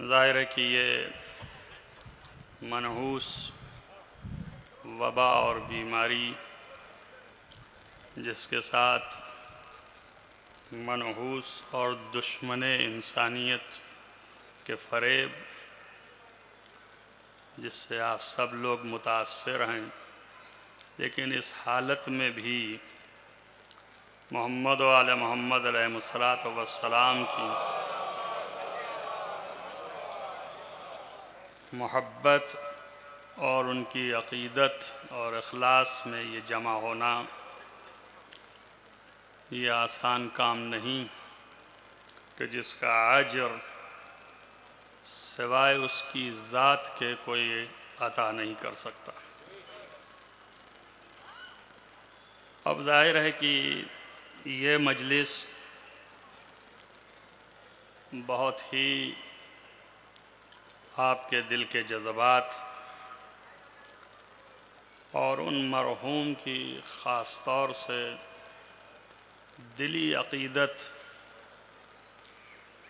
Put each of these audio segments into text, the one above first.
ज़ाहिर है कि ये मनहूस वबा और बीमारी जिसके साथ मनहूस और दुश्मने इंसानियत के फ़रेब जिससे आप सब लोग मुतासिर हैं, लेकिन इस हालत में भी मोहम्मद व आले मोहम्मद अलैहिस्सलातु वस्सलाम की मोहब्बत और उनकी अक़ीदत और इखलास में ये जमा होना ये आसान काम नहीं कि जिसका अजर सिवाय उसकी ज़ात के कोई अता नहीं कर सकता। अब ज़ाहिर है कि ये मजलिस बहुत ही आपके दिल के जज़्बात और उन मरहूम की ख़ास तौर से दिली अक़ीदत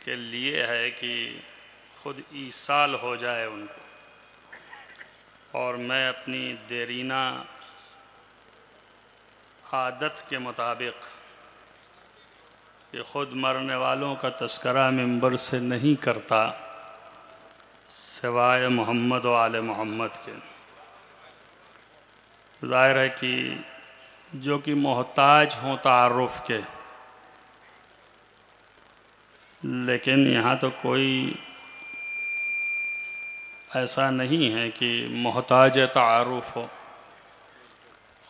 के लिए है कि ख़ुद ईसाल हो जाए उनको, और मैं अपनी देरीना आदत के मुताबिक ये ख़ुद मरने वालों का तज़किरा मिंबर से नहीं करता सिवाय मोहम्मद व आले मोहम्मद के। ज़ाहिर है कि जो कि मोहताज हों तारुफ़ के, लेकिन यहाँ तो कोई ऐसा नहीं है कि मोहताज तारुफ़ हो।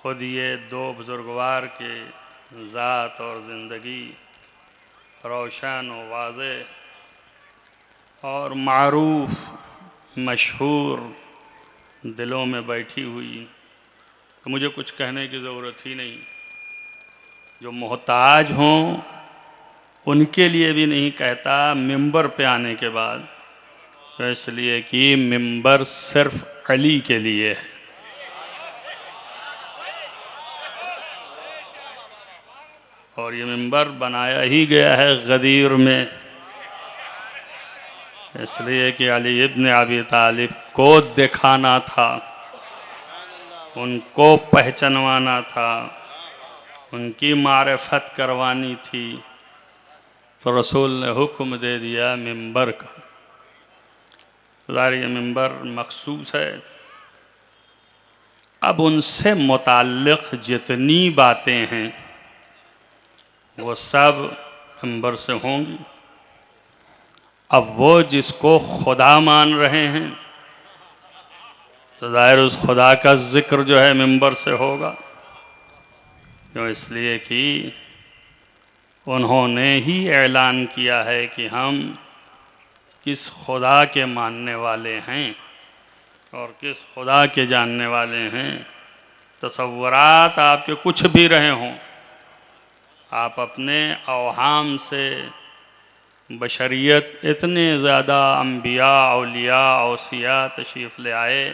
ख़ुद ये दो बुज़ुर्गवार के ज़ात और ज़िंदगी रोशन व वाज़े और मारूफ़ मशहूर दिलों में बैठी हुई, तो मुझे कुछ कहने की ज़रूरत ही नहीं। जो मोहताज हों उनके लिए भी नहीं कहता, मिंबर पे आने के बाद तो इसलिए कि मिंबर सिर्फ अली के लिए है। और ये मिंबर बनाया ही गया है गदीर में, इसलिए कि अली इब्न अबी तालिब को दिखाना था, उनको पहचानवाना था, उनकी मारिफत करवानी थी। तो रसूल ने हुक्म दे दिया मिंबर का। ज़ाहिर ये मिंबर मखसूस है। अब उनसे मुताल्लिक़ जितनी बातें हैं वो सब मिंबर से होंगी। अब वो जिसको खुदा मान रहे हैं तो ज़ाहिर उस खुदा का ज़िक्र जो है मिंबर से होगा, क्यों? इसलिए कि उन्होंने ही ऐलान किया है कि हम किस खुदा के मानने वाले हैं और किस खुदा के जानने वाले हैं। तसव्वुरात आपके कुछ भी रहे हों, आप अपने अवहाम से बशरियत इतने ज़्यादा अम्बिया औलिया औसिया तशरीफ़ ले आए,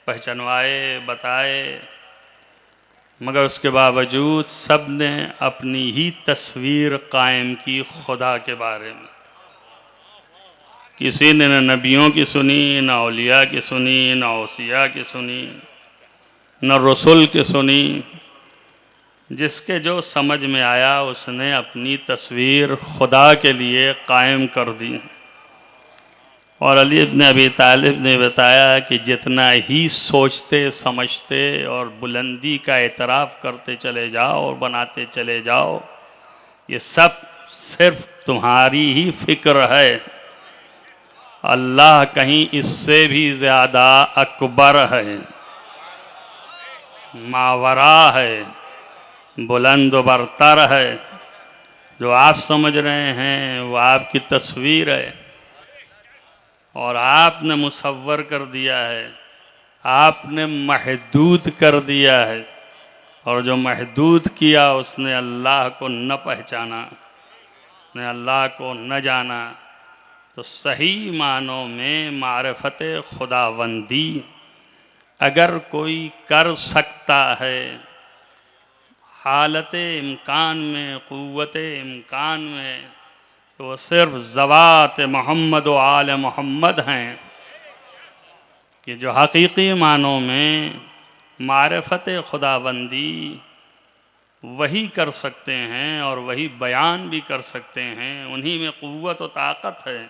पहचानवाए, बताए, मगर उसके बावजूद सब ने अपनी ही तस्वीर कायम की खुदा के बारे में। किसी ने न नबियों की सुनी, न औलिया की सुनी, न औसिया की सुनी, न रसूल की सुनी। जिसके जो समझ में आया उसने अपनी तस्वीर खुदा के लिए कायम कर दी। और अली इब्न अबी तालिब ने बताया कि जितना ही सोचते समझते और बुलंदी का एतराफ़ करते चले जाओ और बनाते चले जाओ, ये सब सिर्फ तुम्हारी ही फ़िक्र है। अल्लाह कहीं इससे भी ज़्यादा अकबर है, मावरा है, बुलंद बरतर है। जो आप समझ रहे हैं वो आपकी तस्वीर है और आपने मुसव्वर कर दिया है, आपने महदूद कर दिया है। और जो महदूद किया उसने अल्लाह को न पहचाना, ने अल्लाह को न जाना। तो सही मानों में मारिफत खुदावंदी अगर कोई कर सकता है हालत इम्कान में, क़ुव्वत इम्कान में, तो वो सिर्फ ज़वात मोहम्मद व आल मोहम्मद हैं कि जो हकीकी मानों में मारिफत खुदाबंदी वही कर सकते हैं और वही बयान भी कर सकते हैं। उन्हीं में क़ुव्वत व ताकत है,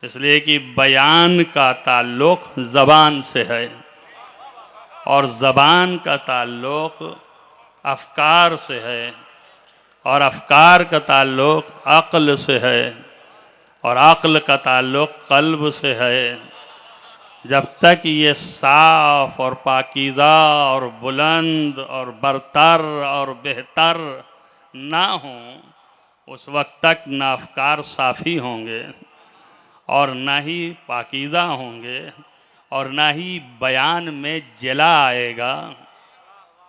इसलिए कि बयान का ताल्लुक़ ज़बान से है और ज़बान का ताल्लुक़ अफ़कार से है और अफ़कार का ताल्लुक़ अक़ल से है और अक़ल का ताल्लुक़ क़ल्ब से है। जब तक ये साफ़ और पाकीज़ा और बुलंद और बरतर और बेहतर ना हों उस वक्त तक ना अफ़कार साफ़ी होंगे और ना ही पाकीज़ा होंगे और ना ही बयान में जला आएगा।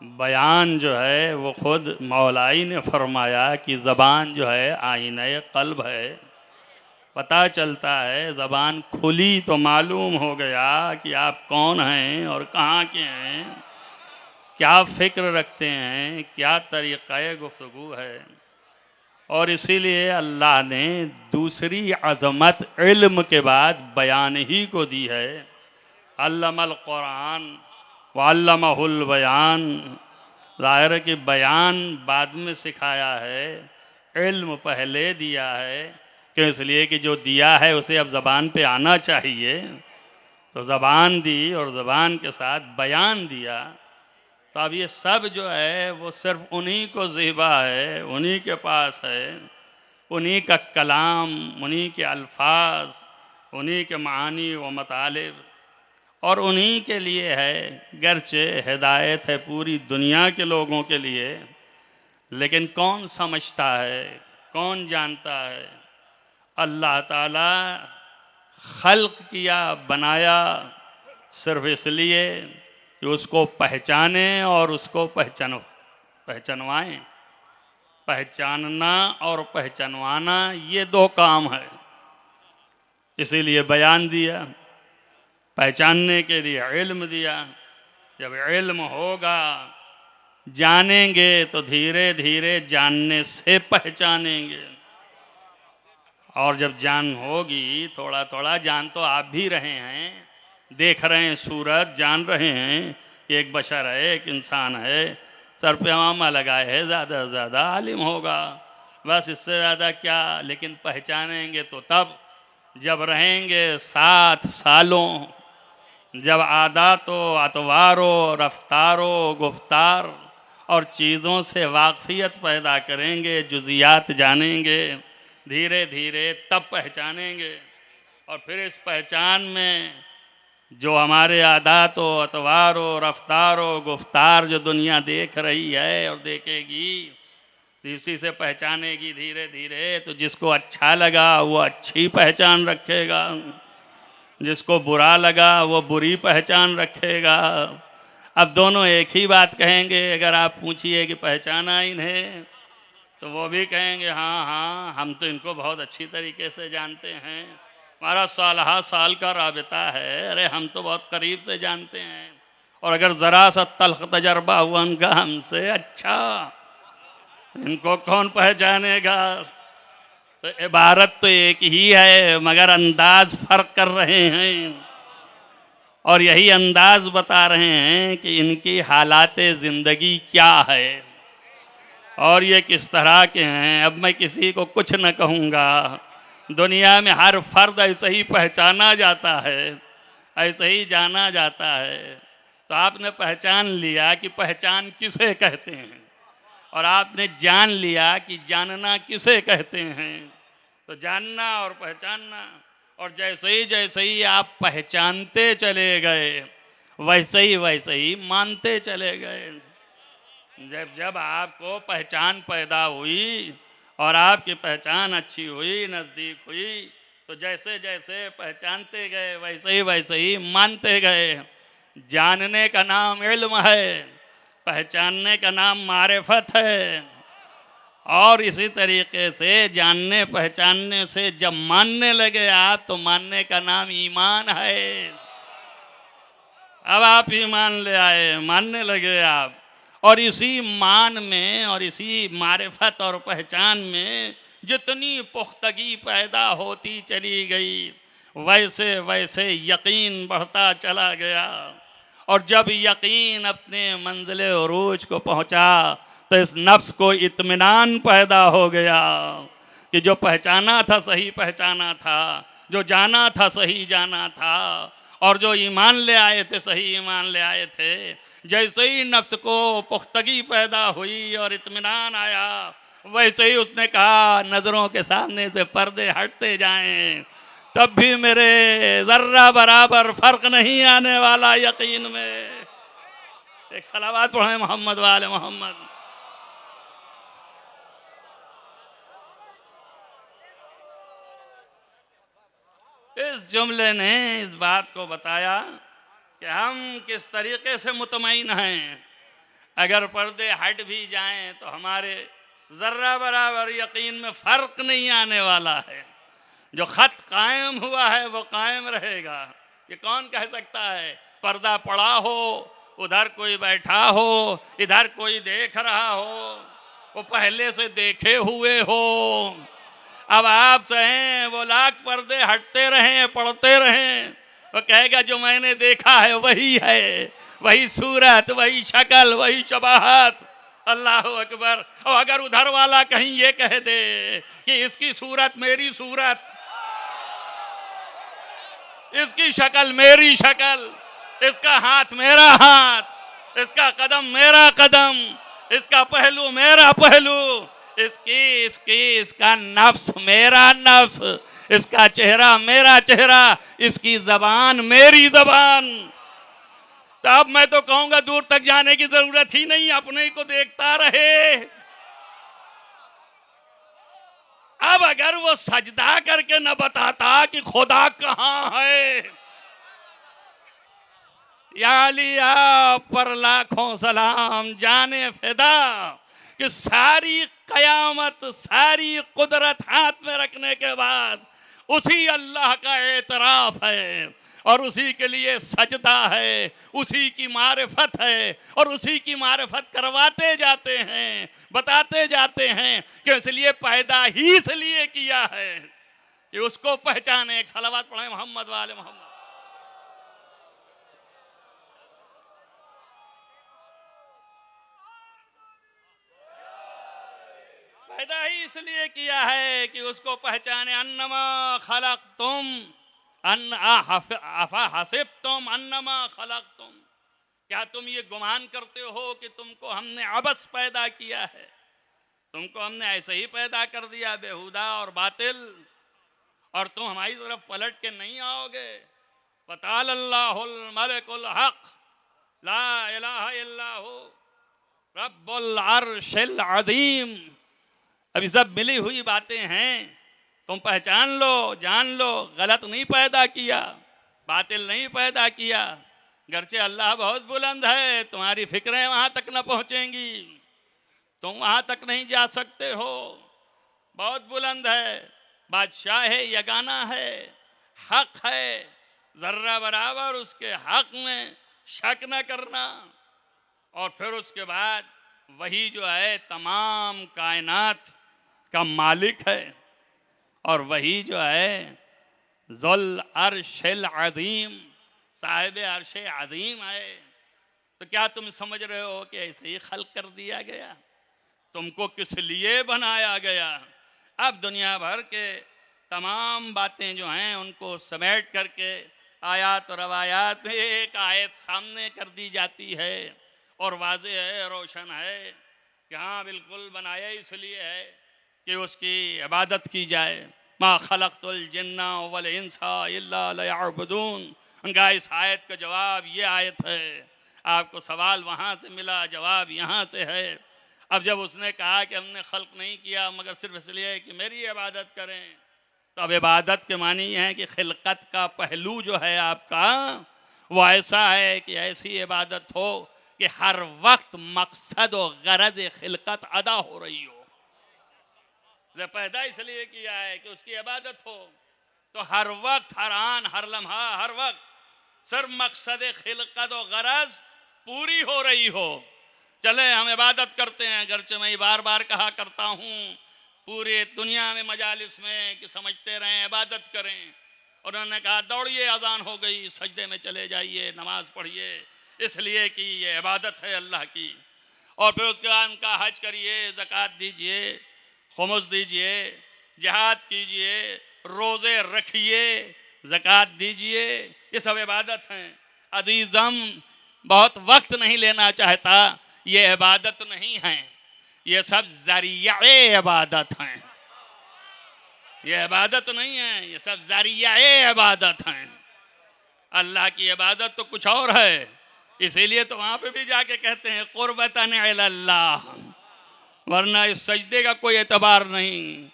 बयान जो है वो खुद मौलाई ने फरमाया कि ज़बान जो है आईने क़ल्ब है। पता चलता है ज़बान खुली तो मालूम हो गया कि आप कौन हैं और कहाँ के हैं, क्या फ़िक्र रखते हैं, क्या तरीक़े गुफ्तगू है। और इसीलिए अल्लाह ने दूसरी अज़मत इल्म के बाद बयान ही को दी है। अल्लमल क़ुरान व अल्लमहुल बयान। ज़ाहिर है कि बयान बाद में सिखाया है, इल्म पहले दिया है। क्यों? इसलिए कि जो दिया है उसे अब ज़बान पे आना चाहिए। तो ज़बान दी और ज़बान के साथ बयान दिया। तो अब ये सब जो है वो सिर्फ उन्हीं को ज़िबा है, उन्हीं के पास है, उन्हीं का कलाम, उन्हीं के अल्फाज, उन्हीं के मानी व मतालिब और उन्हीं के लिए है। गरचे हिदायत है पूरी दुनिया के लोगों के लिए, लेकिन कौन समझता है, कौन जानता है? अल्लाह ताला खल्क किया, बनाया सिर्फ इसलिए कि उसको पहचाने और उसको पहचानवाएं। पहचानना और पहचानवाना ये दो काम है। इसीलिए बयान दिया, पहचानने के लिए इल्म दिया। जब इल्म होगा, जानेंगे तो धीरे धीरे जानने से पहचानेंगे। और जब जान होगी, थोड़ा थोड़ा जान तो आप भी रहे हैं, देख रहे हैं सूरत, जान रहे हैं कि एक बशर है, एक इंसान है, सर पे अमामा लगाए है, ज़्यादा से ज़्यादा आलिम होगा, बस इससे ज़्यादा क्या। लेकिन पहचानेंगे तो तब जब रहेंगे 7 सालों, जब आदातो अतवारो रफ्तारो गुफ्तार और चीज़ों से वाकफियत पैदा करेंगे, जुजियात जानेंगे, धीरे धीरे तब पहचानेंगे। और फिर इस पहचान में जो हमारे आदातो अतवारो रफ्तारो गुफ्तार जो दुनिया देख रही है और देखेगी, तो इसी से पहचानेगी धीरे धीरे। तो जिसको अच्छा लगा वो अच्छी पहचान रखेगा, जिसको बुरा लगा वो बुरी पहचान रखेगा। अब दोनों एक ही बात कहेंगे। अगर आप पूछिए कि पहचाना इन्हें, तो वो भी कहेंगे हाँ हाँ, हम तो इनको बहुत अच्छी तरीके से जानते हैं, हमारा साल का राबिता है, अरे हम तो बहुत करीब से जानते हैं। और अगर ज़रा सा तल्ख तजर्बा हुआ उनका हमसे, अच्छा इनको कौन पहचानेगा। तो इबारत तो एक ही है, मगर अंदाज फ़र्क कर रहे हैं। और यही अंदाज बता रहे हैं कि इनकी हालात ज़िंदगी क्या है और ये किस तरह के हैं। अब मैं किसी को कुछ न कहूँगा, दुनिया में हर फर्द ऐसे ही पहचाना जाता है, ऐसे ही जाना जाता है। तो आपने पहचान लिया कि पहचान किसे कहते हैं, और आपने जान लिया कि जानना किसे कहते हैं। तो जानना और पहचानना, और जैसे ही आप पहचानते चले गए, वैसे ही मानते चले गए। जब जब आपको पहचान पैदा हुई और आपकी पहचान अच्छी हुई, नज़दीक हुई, तो जैसे जैसे पहचानते गए वैसे ही मानते गए। जानने का नाम इल्म है, पहचानने का नाम मारिफत है। और इसी तरीके से जानने पहचानने से जब मानने लगे आप, तो मानने का नाम ईमान है। अब आप ईमान ले आए, मानने लगे आप, और इसी मान में और इसी मारिफत और पहचान में जितनी पुख्तगी पैदा होती चली गई, वैसे वैसे यकीन बढ़ता चला गया। और जब यकीन अपने मंजिल उरूज को पहुंचा, तो इस नफ्स को इत्मीनान पैदा हो गया कि जो पहचाना था सही पहचाना था, जो जाना था सही जाना था, और जो ईमान ले आए थे सही ईमान ले आए थे। जैसे ही नफ्स को पुख्तगी पैदा हुई और इत्मीनान आया, वैसे ही उसने कहा नज़रों के सामने से पर्दे हटते जाएं, तब भी मेरे ज़र्रा बराबर फ़र्क नहीं आने वाला यकीन में। एक सलावत पढ़ें मोहम्मद वाले मोहम्मद। इस जुमले ने इस बात को बताया कि हम किस तरीके से मुतमईन हैं। अगर पर्दे हट भी जाएं तो हमारे ज़र्रा बराबर यकीन में फ़र्क नहीं आने वाला है। जो ख़त कायम हुआ है वो कायम रहेगा। ये कौन कह सकता है पर्दा पड़ा हो, उधर कोई बैठा हो, इधर कोई देख रहा हो, वो पहले से देखे हुए हो। अब आप चाहें वो लाख पर्दे हटते रहें, पड़ते रहें, वो कहेगा जो मैंने देखा है वही है, वही सूरत, वही शक्ल, वही शबाहत। अल्लाह अकबर। और अगर उधर वाला कहीं ये कह दे कि इसकी सूरत मेरी सूरत, इसकी शक्ल मेरी शक्ल, इसका हाथ मेरा हाथ, इसका कदम मेरा कदम, इसका पहलू मेरा पहलू, इसका नफ्स मेरा नफ्स, इसका चेहरा मेरा चेहरा, इसकी जबान मेरी जबान, तो अब मैं तो कहूंगा दूर तक जाने की जरूरत ही नहीं, अपने को देखता रहे। अब अगर वो सजदा करके न बताता कि खुदा कहाँ है, या लिया पर लाखों सलाम जाने फिदा, कि सारी कयामत सारी कुदरत हाथ में रखने के बाद उसी अल्लाह का एतराफ़ है और उसी के लिए सजदा है, उसी की मारिफत है और उसी की मारिफत करवाते जाते हैं, बताते जाते हैं कि इसलिए पैदा ही इसलिए किया है कि उसको पहचाने। एक सलावत पढ़े मोहम्मद वाले मोहम्मद। पैदा ही इसलिए किया है कि उसको पहचाने। अन्नमा खलक तुम अफा हसिब तुम अन्नमा खलक तुम, क्या तुम ये गुमान करते हो कि तुमको हमने अबस पैदा किया है, तुमको हमने ऐसे ही पैदा कर दिया बेहुदा और बातिल, और तुम हमारी तरफ पलट के नहीं आओगे। फताल अल्लाहुल मलिकुल हक ला इलाहा इल्ला हु रब्बुल अर्शिल अज़ीम। अभी सब मिली हुई बातें हैं, तुम पहचान लो, जान लो, गलत नहीं पैदा किया, बातिल नहीं पैदा किया। गरचे अल्लाह बहुत बुलंद है, तुम्हारी फिक्रें वहाँ तक न पहुँचेंगी, तुम वहाँ तक नहीं जा सकते हो, बहुत बुलंद है, बादशाह है, यगाना है, हक है, जर्रा बराबर उसके हक में शक न करना। और फिर उसके बाद वही जो है तमाम कायनात का मालिक है और वही जो है ज़ुल अर्शिल अज़ीम, साहिब अर्श अज़ीम है। तो क्या तुम समझ रहे हो कि ऐसे ही खल्क कर दिया गया? तुमको किस लिए बनाया गया? अब दुनिया भर के तमाम बातें जो हैं उनको समेट करके आयात और रवायात में एक आयत सामने कर दी जाती है और वाज़ेह है, रोशन है कि हाँ बिल्कुल बनाया इसलिए है कि उसकी इबादत की जाए। मा खलक़तुल जिन्ना वल इंसा इल्ला लियअबुदून। उनका इस आयत का जवाब ये आयत है। आपको सवाल वहाँ से मिला, जवाब यहाँ से है। अब जब उसने कहा कि हमने खल्क नहीं किया मगर सिर्फ इसलिए कि मेरी इबादत करें, तो अब इबादत के मानी है कि खिलकत का पहलू जो है आपका वो ऐसा है कि ऐसी इबादत हो कि हर वक्त मकसद और गरज खिलकत अदा हो रही हो। पैदा इसलिए किया है कि उसकी इबादत हो, तो हर वक्त, हर आन, हर लम्हा, हर वक्त सिर्फ मकसद खिलकत और गरज पूरी हो रही हो। चले हम इबादत करते हैं, गरचे मैं बार बार कहा करता हूँ पूरे दुनिया में मजालिस में कि समझते रहें इबादत करें। उन्होंने कहा दौड़िए, अजान हो गई, सजदे में चले जाइए, नमाज पढ़िए, इसलिए कि ये इबादत है अल्लाह की। और फिर उसके बाद उनका हज करिए, ज़कात दीजिए, खुमुस दीजिए, जिहाद कीजिए, रोज़े रखिए, ज़कात दीजिए, ये सब इबादत हैं। अजीज़म बहुत वक्त नहीं लेना चाहता, ये इबादत नहीं है, ये सब ज़रिया इबादत हैं। ये इबादत नहीं है, ये सब ज़रिया इबादत हैं। अल्लाह की इबादत तो कुछ और है, इसीलिए तो वहाँ पे भी जाके कहते हैं क़ुर्बतन इलल्लाह, वरना इस सजदे का कोई एतबार नहीं,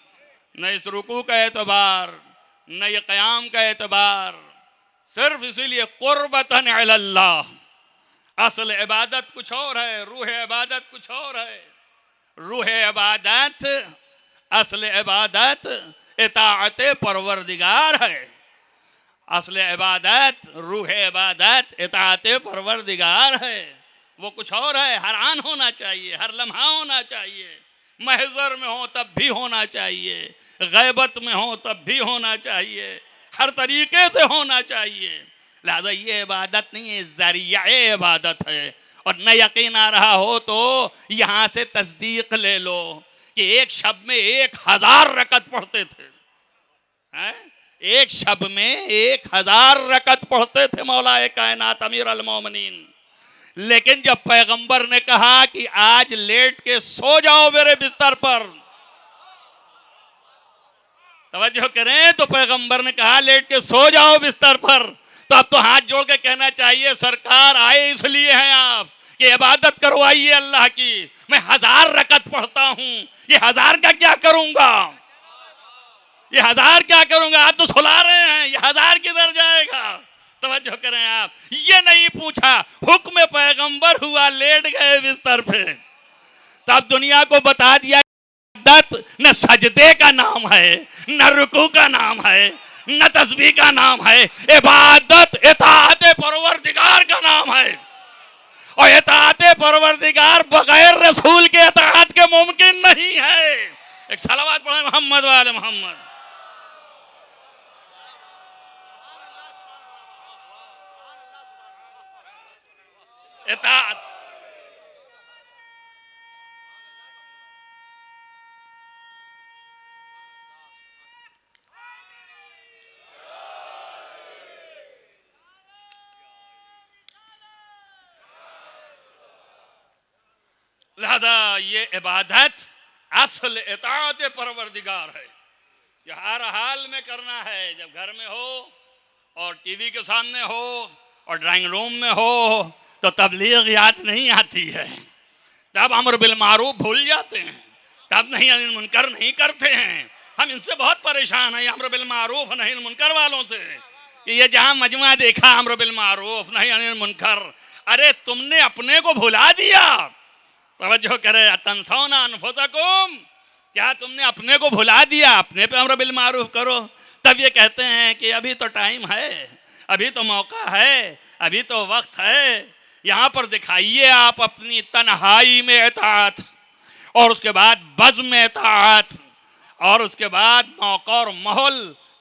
न इस रुकू का एतबार, न ये क़याम का एतबार, सिर्फ इसीलिए क़ुर्बतन इलल्लाह। असल इबादत कुछ और है, रूह इबादत कुछ और है। रूह इबादत, असल इबादत इताअत परवरदिगार है। असल इबादत, रूह इबादत इताअत परवरदिगार है, वो कुछ और है। हर आन होना चाहिए, हर लम्हा होना चाहिए, महज़र में हो तब भी होना चाहिए, गैबत में हो तब भी होना चाहिए, हर तरीके से होना चाहिए। लिहाजा ये इबादत नहीं है, ज़रिया इबादत है। और न यकीन आ रहा हो तो यहाँ से तस्दीक ले लो कि एक शब में 1000 रकत पढ़ते थे, हैं? एक शब में 1000 रकत पढ़ते थे मौलाए कायनात अमीर अल मोमिनीन। लेकिन जब पैगंबर ने कहा कि आज लेट के सो जाओ मेरे बिस्तर पर, तवज्जो करें, तो पैगंबर ने कहा लेट के सो जाओ बिस्तर पर, तो अब तो हाथ जोड़ के कहना चाहिए सरकार आए इसलिए हैं आप कि इबादत करवाइए अल्लाह की। मैं 1000 रकत पढ़ता हूं, ये 1000 का क्या करूंगा, ये 1000 क्या करूंगा? आप तो सुला रहे हैं, ये 1000 किधर जाएगा? तवज्जो करें आप, ये नहीं पूछा, हुक्म पैगंबर हुआ, लेट गए बिस्तर पे, तब दुनिया को बता दिया इबादत न सजदे का नाम है, न रुकू का नाम है, न तस्बीह का नाम है। इबादत इताअत परवरदिगार का नाम है। और इताअत परवरदिगार बगैर रसूल के इताअत के मुमकिन नहीं है। एक सलावत पढ़े मोहम्मद वाले मोहम्मद। इताअत लिहाजा ये इबादत असल इताअत परवरदिगार है। ये हर हाल में करना है, जब घर में हो और टीवी के सामने हो और ड्राइंग रूम में हो तो तबलीग याद नहीं आती है, तब अम्र बिल मारूफ भूल जाते हैं, तब नहीं अनिल मुनकर नहीं करते हैं। हम इनसे बहुत परेशान हैं, अम्र बिल मारूफ नहीं मुनकर वालों से, कि ये जहाँ मजमा देखा अम्र बिल मारूफ नहीं अनिल मुनकर। अरे तुमने अपने को भुला दिया। तवज्जो करे, तंसौना अनफुसकुम, क्या तुमने अपने को भुला दिया? अपने पे अम्र बिल मारूफ करो। तब ये कहते हैं कि अभी तो टाइम है, अभी तो मौका है, अभी तो वक्त है। यहाँ पर दिखाइए आप अपनी तन्हाई में इताअत, और उसके बाद बज़्म में इताअत, और उसके बाद मौका और माहौल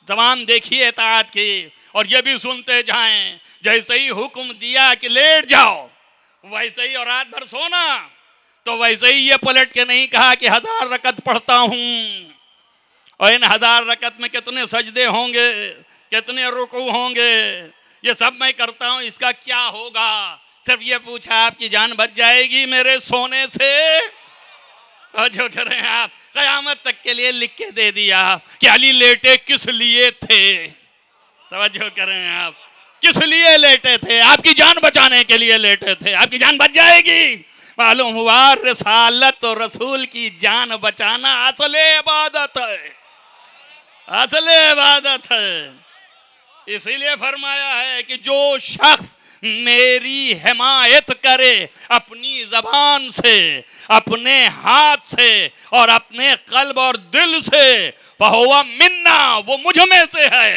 तमाम देखिए इताअत की। और ये भी सुनते जाएं, जैसे ही हुक्म दिया कि लेट जाओ वैसे ही, और रात भर सोना तो वैसे ही ये पलट के नहीं कहा कि 1000 रकत पढ़ता हूँ, और इन 1000 रकत में कितने सजदे होंगे, कितने रुकू होंगे, ये सब मैं करता हूँ, इसका क्या होगा? सिर्फ ये पूछा आपकी जान बच जाएगी मेरे सोने से। और जो करें आप, क़यामत तक के लिए लिख के दे दिया कि अली लेटे किस लिए थे। तवज्जो करें आप, किस लिए लेटे थे? आपकी जान बचाने के लिए लेटे थे। आपकी जान बच जाएगी। मालूम हुआ रिसालत और रसूल की जान बचाना असल इबादत है, असल इबादत है। इसीलिए फरमाया है कि जो शख्स मेरी हिमायत करे अपनी ज़बान से, अपने हाथ से और अपने कल्ब और दिल से, फहुवा मिन्ना, वो मुझ में से है।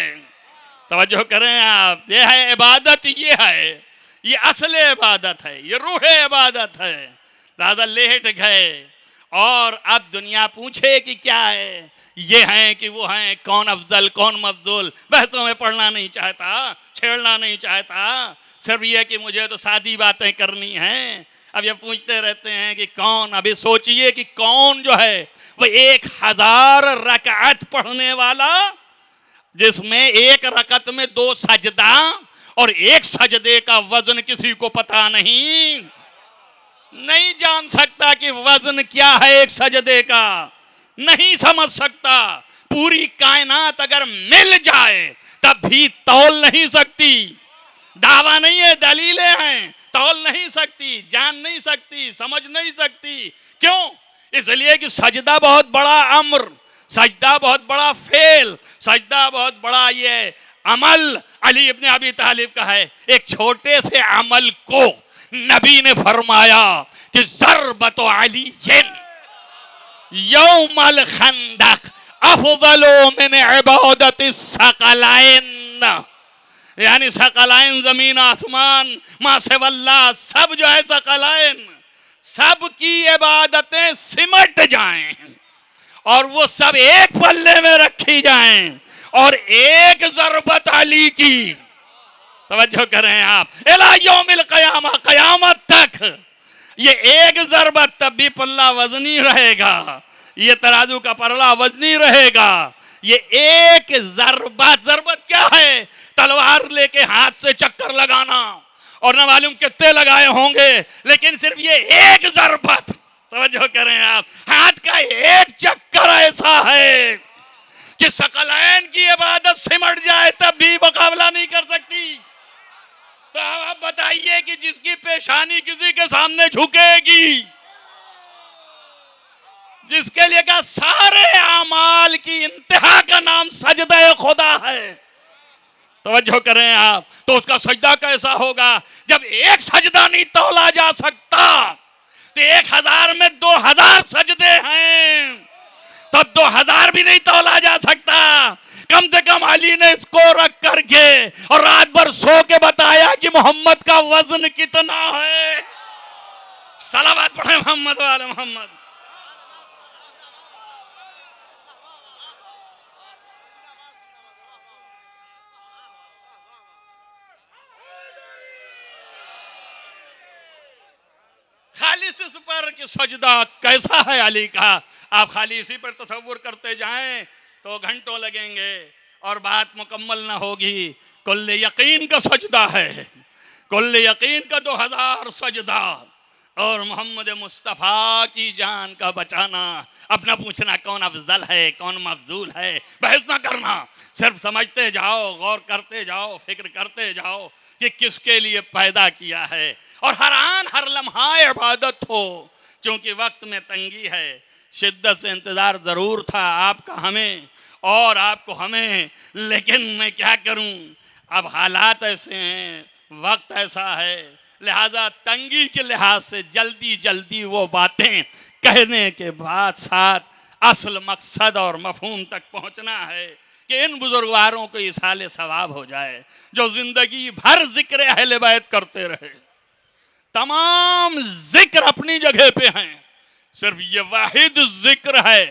तवज्जो करें आप, ये है इबादत, ये है, ये असल इबादत है, ये रूह इबादत है। दादा लेट गए और अब दुनिया पूछे कि क्या है, ये हैं कि वो हैं, कौन अफजल कौन मफजूल, बहसों में पढ़ना नहीं चाहता, छेड़ना नहीं चाहता। सिर्फ ये कि मुझे तो सादी बातें करनी हैं। अब ये पूछते रहते हैं कि कौन, अभी सोचिए कि कौन जो है वो 1000 रकात पढ़ने वाला, जिसमें एक रकत में 2 सजदा और एक सजदे का वजन किसी को पता नहीं, नहीं जान सकता कि वजन क्या है एक सजदे का, नहीं समझ सकता। पूरी कायनात अगर मिल जाए तब भी तौल नहीं सकती। दावा नहीं है, दलीलें हैं, तौल नहीं सकती, जान नहीं सकती, समझ नहीं सकती। क्यों? इसलिए कि सजदा बहुत बड़ा अम्र, सजदा बहुत बड़ा फेल, सजदा बहुत बड़ा ये अमल। अली इब्ने अबी तालिब का है, एक छोटे से अमल को नबी ने फरमाया कि ज़रबतु अलीय्यिन यौमल खंदक अफ़ज़लु मिन इबादतिस सकलाइन, यानी सकलाइन ज़मीन आसमान मा सिवल्लाह, सब जो है सकलाइन, सब की इबादतें सिमट जाएं और वो सब एक पल्ले में रखी जाएं, और एक ज़रबत अली की, तवज्जो करें आप, इला यौमिल क़यामा, क़यामत तक ये एक ज़रबत, तब भी पल्ला वजनी रहेगा, ये तराजू का पल्ला वजनी रहेगा। ये एक ज़रबत, ज़रबत क्या है? तलवार लेके हाथ से चक्कर लगाना, और न मालूम कितने लगाए होंगे, लेकिन सिर्फ ये एक ज़रबत, तवज्जो करें आप, हाथ का एक चक्कर ऐसा है कि सकलैन की इबादत सिमट जाए तब भी मुकाबला नहीं कर सकती। तो आप बताइए कि जिसकी पेशानी किसी के सामने झुकेगी, जिसके लिए का सारे आमाल की इंतहा का नाम सजदा खुदा है, तवज्जो करें आप, तो उसका सजदा कैसा होगा? जब एक सजदा नहीं तौला जा सकता तो 1000 में 2000 सजदे हैं, तब 2000 भी नहीं तौला जा सकता। कम से कम अली ने इसको रख करके और रात भर सो के बताया कि मोहम्मद का वजन कितना है। सलावत पढ़े मोहम्मद वाले मोहम्मद। खाली इस पर कि सजदा कैसा है अली का, आप खाली इसी पर तसव्वुर करते जाएं तो घंटों लगेंगे और बात मुकम्मल ना होगी। कुल्ले यकीन का सजदा है, कुल्ले यकीन का 2000 सजदा और मोहम्मद मुस्तफ़ा की जान का बचाना। अपना पूछना कौन अफजल है कौन मफजूल है, बहस ना करना, सिर्फ समझते जाओ, गौर करते जाओ, फिक्र करते जाओ कि किसके लिए पैदा किया है। और हर आन हर लम्हा इबादत हो, क्योंकि वक्त में तंगी है। शिद्दत से इंतज़ार ज़रूर था आपका हमें और आपको हमें, लेकिन मैं क्या करूं, अब हालात ऐसे हैं, वक्त ऐसा है, लिहाजा तंगी के लिहाज से जल्दी जल्दी वो बातें कहने के बाद साथ असल मकसद और मफहूम तक पहुंचना है कि इन बुजुर्गवारों को इसाले सवाब हो जाए जो जिंदगी भर जिक्र अहले बैत करते रहे। तमाम जिक्र अपनी जगह पे हैं, सिर्फ ये वाहिद जिक्र है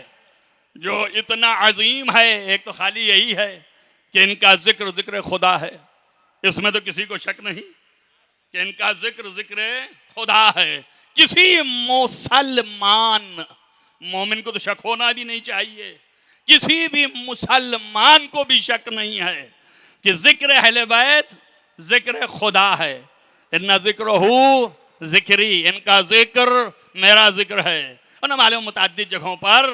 जो इतना अजीम है। एक तो खाली यही है कि इनका जिक्र जिक्र खुदा है, इसमें तो किसी को शक नहीं कि इनका जिक्र जिक्र खुदा है। किसी मुसलमान मोमिन को तो शक होना भी नहीं चाहिए, किसी भी मुसलमान को भी शक नहीं है कि जिक्र अहले बैत जिक्र खुदा है। इन्ना जिक्र हो जिक्री, इनका जिक्र मेरा जिक्र है। और न मालूम मुताद्दिद जगहों पर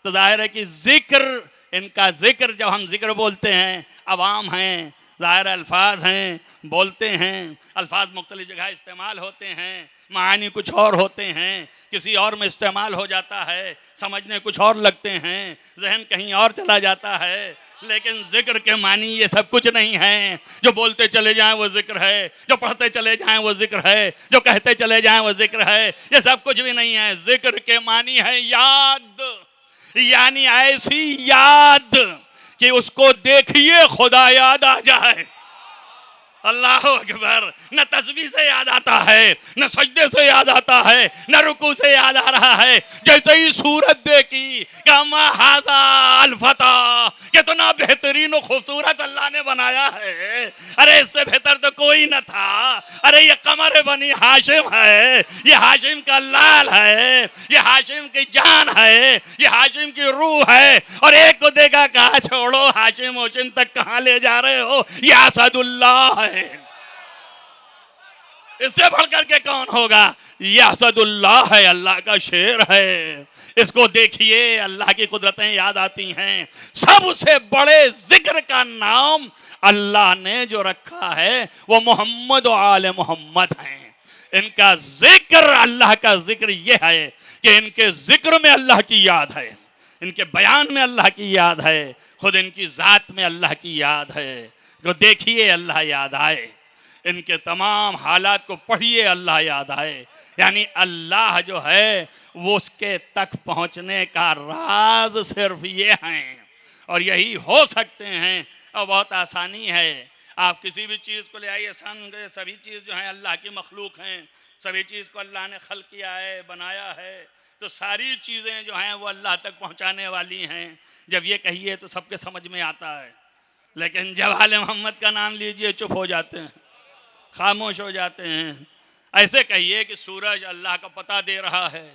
तो जाहिर है कि जिक्र, इनका जिक्र, जब हम जिक्र बोलते हैं अवाम हैं, ज़ाहिर अल्फाज हैं, बोलते हैं, अल्फाज मुख्तलिफ जगह इस्तेमाल होते हैं, मानी कुछ और होते हैं, किसी और में इस्तेमाल हो जाता है, समझने कुछ और लगते हैं, जहन कहीं और चला जाता है। लेकिन जिक्र के मानी ये सब कुछ नहीं है। जो बोलते चले जाएं वो जिक्र है, जो पढ़ते चले जाएं वो जिक्र है, जो कहते चले जाएं वो जिक्र है, ये सब कुछ भी नहीं है। जिक्र के मानी है याद, यानी ऐसी याद कि उसको देखिए खुदा याद आ जाए। अल्लाह अकबर। न तस्बीह से याद आता है, न सजदे से याद आता है, न रुकू से याद आ रहा है। जैसे ही सूरत देखी कमा हाजा अलफता, कितना बेहतरीन और खूबसूरत अल्लाह ने बनाया है। अरे इससे बेहतर तो कोई न था। अरे ये कमर बनी हाशिम है, ये हाशिम का लाल है, ये हाशिम की जान है, ये हाशिम की रूह है। और एक को देखा कहा छोड़ो हाशिम होशिम तक कहाँ ले जा रहे हो, ये असदुल्लाह है। इससे बढ़कर के कौन होगा, ये असदुल्लाह है, अल्लाह का शेर है। इसको देखिए अल्लाह की कुदरतें याद आती हैं। सबसे बड़े जिक्र का नाम अल्लाह ने जो रखा है वो मोहम्मद और आले मोहम्मद हैं। इनका जिक्र, अल्लाह का जिक्र ये है कि इनके जिक्र में अल्लाह की याद है, इनके बयान में अल्लाह की याद है, खुद इनकी ज़ात में अल्लाह की याद है। तो देखिए अल्लाह याद आए, इनके तमाम हालात को पढ़िए अल्लाह याद आए। यानी अल्लाह जो है वो उसके तक पहुंचने का राज सिर्फ ये हैं और यही हो सकते हैं। और बहुत आसानी है, आप किसी भी चीज़ को ले आइए, सभी चीज़ जो है अल्लाह की मखलूक हैं, सभी चीज़ को अल्लाह ने खल्क किया है, बनाया है, तो सारी चीज़ें जो हैं वो अल्लाह तक पहुंचाने वाली हैं। जब ये कहिए तो सबके समझ में आता है, लेकिन जब आले मोहम्मद का नाम लीजिए चुप हो जाते हैं, खामोश हो जाते हैं। ऐसे कहिए कि सूरज अल्लाह का पता दे रहा है,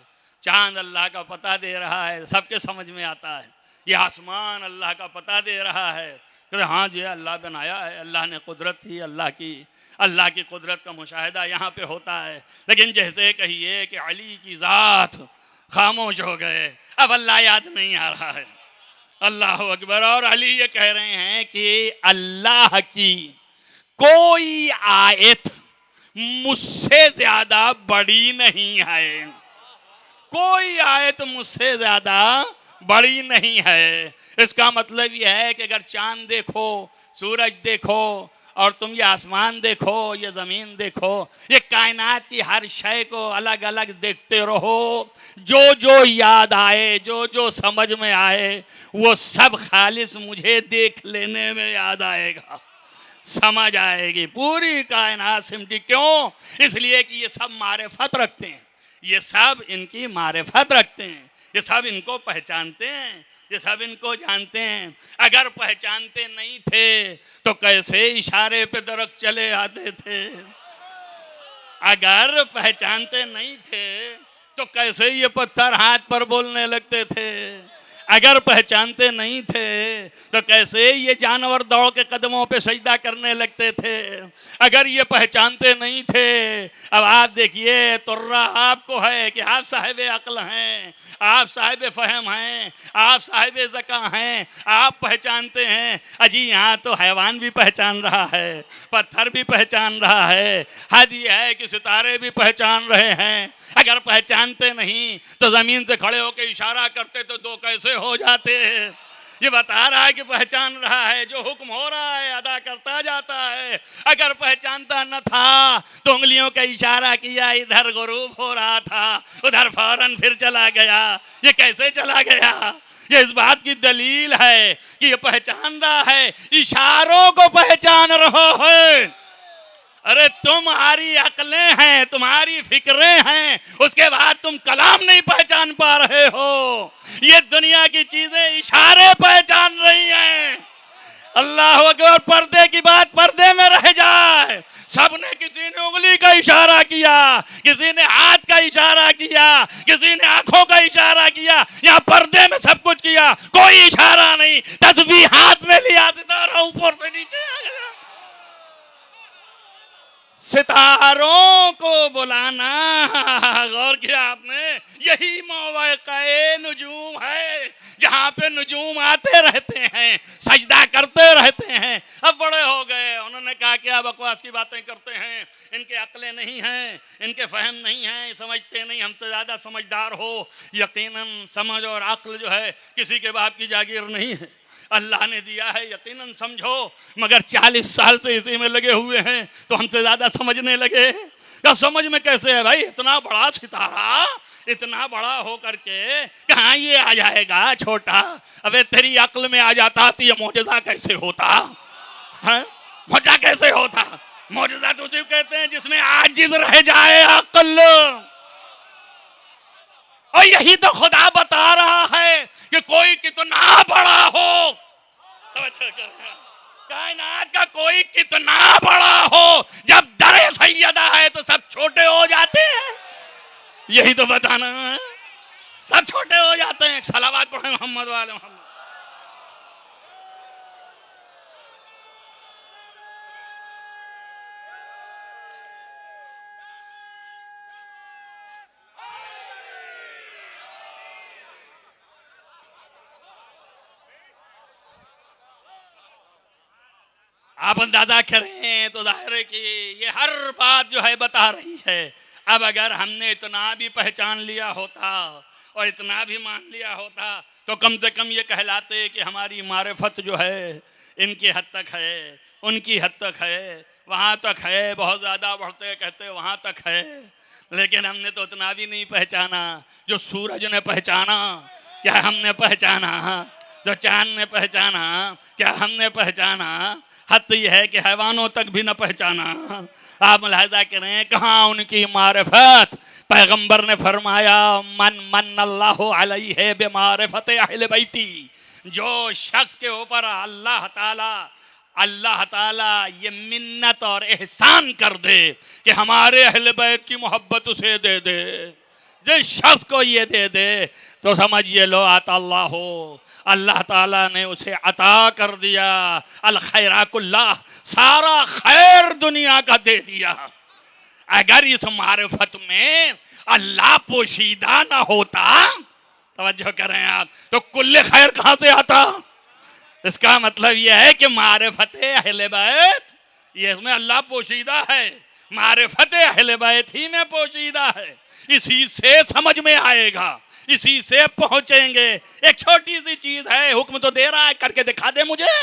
चांद अल्लाह का पता दे रहा है, सबके समझ में आता है। ये आसमान अल्लाह का पता दे रहा है, तो हाँ जी अल्लाह बनाया है, अल्लाह ने कुदरत थी अल्लाह की कुदरत का मुशाहिदा यहाँ पे होता है। लेकिन जैसे कहिए कि अली की ज़ात, खामोश हो गए, अब अल्लाह याद नहीं आ रहा है। अल्लाह अकबर। और अली ये कह रहे हैं कि अल्लाह की कोई आयत मुझसे ज्यादा बड़ी नहीं है, कोई आयत मुझसे ज्यादा बड़ी नहीं है। इसका मतलब यह है कि अगर चांद देखो, सूरज देखो और तुम ये आसमान देखो, ये ज़मीन देखो, ये कायनात की हर शय को अलग अलग देखते रहो। जो जो याद आए, जो जो समझ में आए, वो सब खालिस मुझे देख लेने में याद आएगा, समझ आएगी। पूरी कायनात सिमटी, क्यों? इसलिए कि ये सब मारिफत रखते हैं, ये सब इनकी मारिफत रखते हैं, ये सब इनको पहचानते हैं, ये सब इनको जानते हैं। अगर पहचानते नहीं थे तो कैसे इशारे पे दरख्त चले आते थे? अगर पहचानते नहीं थे तो कैसे ये पत्थर हाथ पर बोलने लगते थे? अगर पहचानते नहीं थे तो कैसे ये जानवर दौड़ के कदमों पे सजदा करने लगते थे? अगर ये पहचानते नहीं थे, अब आप देखिए तुर्रा आपको है कि आप साहिब अक्ल हैं, आप साहिब फ़हम हैं, आप साहिब ज़का हैं, आप पहचानते हैं। अजी यहाँ तो हैवान भी पहचान रहा है, पत्थर भी पहचान रहा है, हद ये है कि सितारे भी पहचान रहे हैं। अगर पहचानते नहीं तो ज़मीन से खड़े होकर इशारा करते तो दो कैसे हो जाते हैं? ये बता रहा है कि पहचान रहा है, जो हुक्म हो रहा है अदा करता जाता है। अगर पहचानता न था तो उंगलियों का इशारा किया, इधर गुरूब हो रहा था, उधर फौरन फिर चला गया। ये कैसे चला गया? ये इस बात की दलील है कि ये पहचान रहा है, इशारों को पहचान रहा है। अरे तुम्हारी अकलें हैं, तुम्हारी फिक्रें हैं, उसके बाद तुम कलाम नहीं पहचान पा रहे हो। ये दुनिया की चीजें इशारे पहचान रही हैं। अल्लाह अकबर। पर्दे की बात पर्दे में रह जाए। सबने, किसी ने उंगली का इशारा किया, किसी ने हाथ का इशारा किया, किसी ने आंखों का इशारा किया, यहाँ पर्दे में सब कुछ किया, कोई इशारा नहीं। तस्बीह हाथ में लिया, सितारा ऊपर से नीचे आ गया। सितारों को बुलाना, गौर किया आपने? यही मौक़े नुजूम है, जहाँ पे नुजूम आते रहते हैं, सजदा करते रहते हैं। अब बड़े हो गए, उन्होंने कहा क्या बकवास की बातें करते हैं, इनके अक्लें नहीं हैं, इनके फहम नहीं हैं, समझते नहीं, हमसे ज़्यादा समझदार हो। यकीनन समझ और अक्ल जो है किसी के बाप की जागीर नहीं है, अल्लाह ने दिया है, यकीनन समझो। मगर 40 साल से इसी में लगे हुए हैं तो हमसे ज़्यादा समझने लगे। क्या समझ में कैसे है भाई? इतना बड़ा सितारा, इतना बड़ा हो करके कहाँ ये आ जाएगा छोटा? अबे तेरी अक्ल में आ जाता तो ये मौजज़ा कैसे होता है? मौजज़ा कैसे होता? मौजज़ा तो सिर्फ कहते हैं जिसमें आजिज़ रह जाए अक्ल। और यही तो खुदा बता रहा है कि कोई कितना बड़ा हो, कायनात का कोई कितना बड़ा हो, जब दरे सैयदा है तो सब छोटे हो जाते हैं। यही तो बताना है, सब छोटे हो जाते हैं। सलावत पढ़े मोहम्मद वाले मोहम्मद। आप अंदाजा करें तो जाहिर है कि ये हर बात जो है बता रही है। अब अगर हमने इतना भी पहचान लिया होता और इतना भी मान लिया होता तो कम से कम ये कहलाते कि हमारी मारिफत जो है इनकी हद तक है, उनकी हद तक है, वहाँ तक है, बहुत ज़्यादा बढ़ते कहते वहाँ तक है। लेकिन हमने तो उतना भी नहीं पहचाना जो सूरज ने पहचाना, क्या हमने पहचाना? जो चाँद ने पहचाना, क्या हमने पहचाना? हद तो यह है कि हैवानों तक भी न पहचाना। आप मुलाहिज़ा करें कहाँ उनकी मारिफत। पैगंबर ने फरमाया मन मन अल्लाहु अलैहि बिमारिफत अहले बैती, जो शख्स के ऊपर अल्लाह ताला ये मिन्नत और एहसान कर दे कि हमारे अहले बैत की मोहब्बत उसे दे दे, जिस शख्स को ये दे दे तो समझिए लो आता अल्लाह हो, अल्लाह ताला ने उसे अता कर दिया अल खैरा कुल्लाह, सारा खैर दुनिया का दे दिया। अगर इस मारिफत में अल्लाह पोशीदा ना होता, तवज्जो करें आप, तो कुल्ले खैर कहाँ से आता? इसका मतलब यह है कि मारिफत अहले बैत ये इसमें अल्लाह पोशीदा है, मारिफत अहले बैत ही में पोशीदा है। इसी से समझ में आएगा, इसी से पहुंचेंगे। एक छोटी सी चीज है, हुक्म तो दे रहा है, करके दिखा दे मुझे।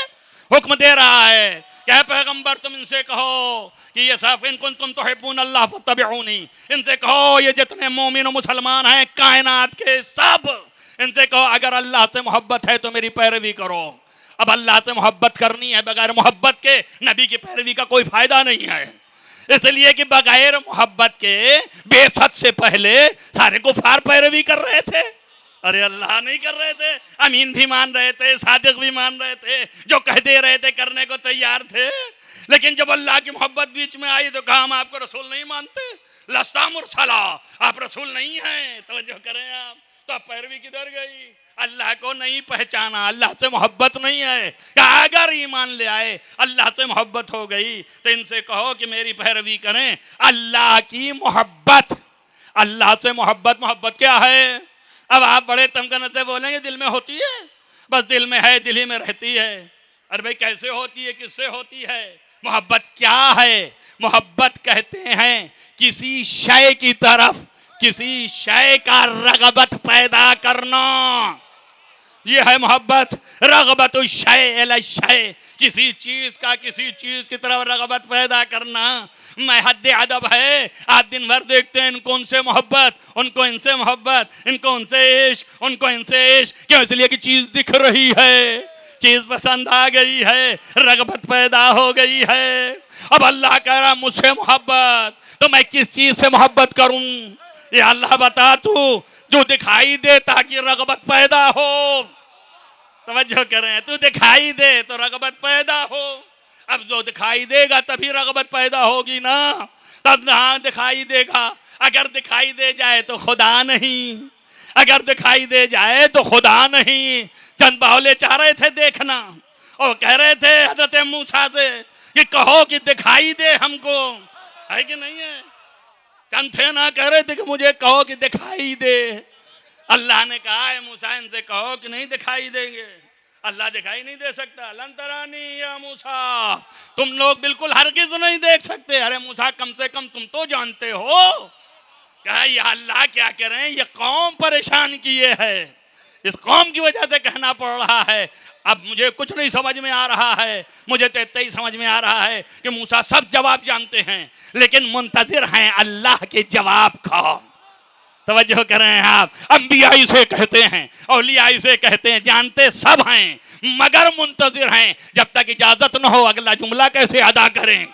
हुक्म दे रहा है क्या पैगंबर तुम इनसे कहो कि ये सब इन कुंतुम तुहिब्बून अल्लाह फत्तबिऊनी, इनसे कहो ये जितने मोमिन और मुसलमान हैं कायनात के सब, इनसे कहो अगर अल्लाह से मोहब्बत है तो मेरी पैरवी करो। अब अल्लाह से मोहब्बत करनी है, बगैर मोहब्बत के नबी की पैरवी का कोई फायदा नहीं है। इसलिए कि बगैर मोहब्बत के बेसत से पहले सारे कुफार पैरवी कर रहे थे। अरे अल्लाह नहीं कर रहे थे, अमीन भी मान रहे थे, सादिक भी मान रहे थे, जो कह दे रहे थे करने को तैयार थे। लेकिन जब अल्लाह की मोहब्बत बीच में आई तो कहा हम आपको रसूल नहीं मानते, लस्ता मुरसला, आप रसूल नहीं हैं। तो जो करें आप, तो आप पैरवी किधर गई? अल्लाह को नहीं पहचाना, अल्लाह से मोहब्बत नहीं है। अगर ईमान ले आए, अल्लाह से मोहब्बत हो गई, तो इनसे कहो कि मेरी पैरवी करें। अल्लाह की मोहब्बत, अल्लाह से मोहब्बत, मोहब्बत क्या है? अब आप बड़े तमकन से बोलेंगे दिल में होती है, बस दिल में है, दिल ही में रहती है। अरे भाई कैसे होती है, किससे होती है? मोहब्बत क्या है? मोहब्बत कहते हैं किसी शय की तरफ किसी शय का रगबत पैदा करना, ये है मोहब्बत। रगबत शय इला शय, किसी चीज का किसी चीज की तरफ रगबत पैदा करना। मैं हद अदब है, आप दिन भर देखते हैं इनको उनसे मोहब्बत, उनको इनसे मोहब्बत, इनको उनसे इश्क, उनको इनसे इश्क। क्यों? इसलिए कि चीज दिख रही है, चीज पसंद आ गई है, रगबत पैदा हो गई है। अब अल्लाह कह रहा मुझसे मोहब्बत, तो मैं किस चीज से मोहब्बत करूं? ये अल्लाह बता तू, जो दिखाई दे ताकि रगबत पैदा हो। तवज्जो करें, तू दिखाई दे तो रगबत पैदा हो। अब जो दिखाई देगा तभी रगबत पैदा होगी ना, तब हाँ दिखाई देगा। अगर दिखाई दे जाए तो खुदा नहीं, अगर दिखाई दे जाए तो खुदा नहीं। चंद बावले चाह रहे थे देखना, और कह रहे थे हजरत मूसा से कि कहो कि दिखाई दे हमको, है कि नहीं है? चंद थे ना, कह रहे थे कि मुझे कहो कि दिखाई दे। अल्लाह ने कहा है मूसा इनसे कहो कि नहीं दिखाई देंगे। अल्लाह दिखाई नहीं दे सकता। लन तरानी या मूसा, तुम लोग बिल्कुल हरगिज नहीं देख सकते। अरे मूसा कम से कम तुम तो जानते हो। कहा या अल्लाह क्या करें, ये कौम परेशान किए है, इस कौम की वजह से कहना पड़ रहा है। अब मुझे कुछ नहीं समझ में आ रहा है, मुझे तो इतना ही समझ में आ रहा है कि मूसा सब जवाब जानते हैं, लेकिन मुंतजिर हैं अल्लाह के जवाब का। तवज्जो करें आप, अंबिया इसे कहते हैं, औलिया इसे कहते हैं, जानते सब हैं मगर मुंतजिर हैं। जब तक इजाजत न हो अगला जुमला कैसे अदा करें,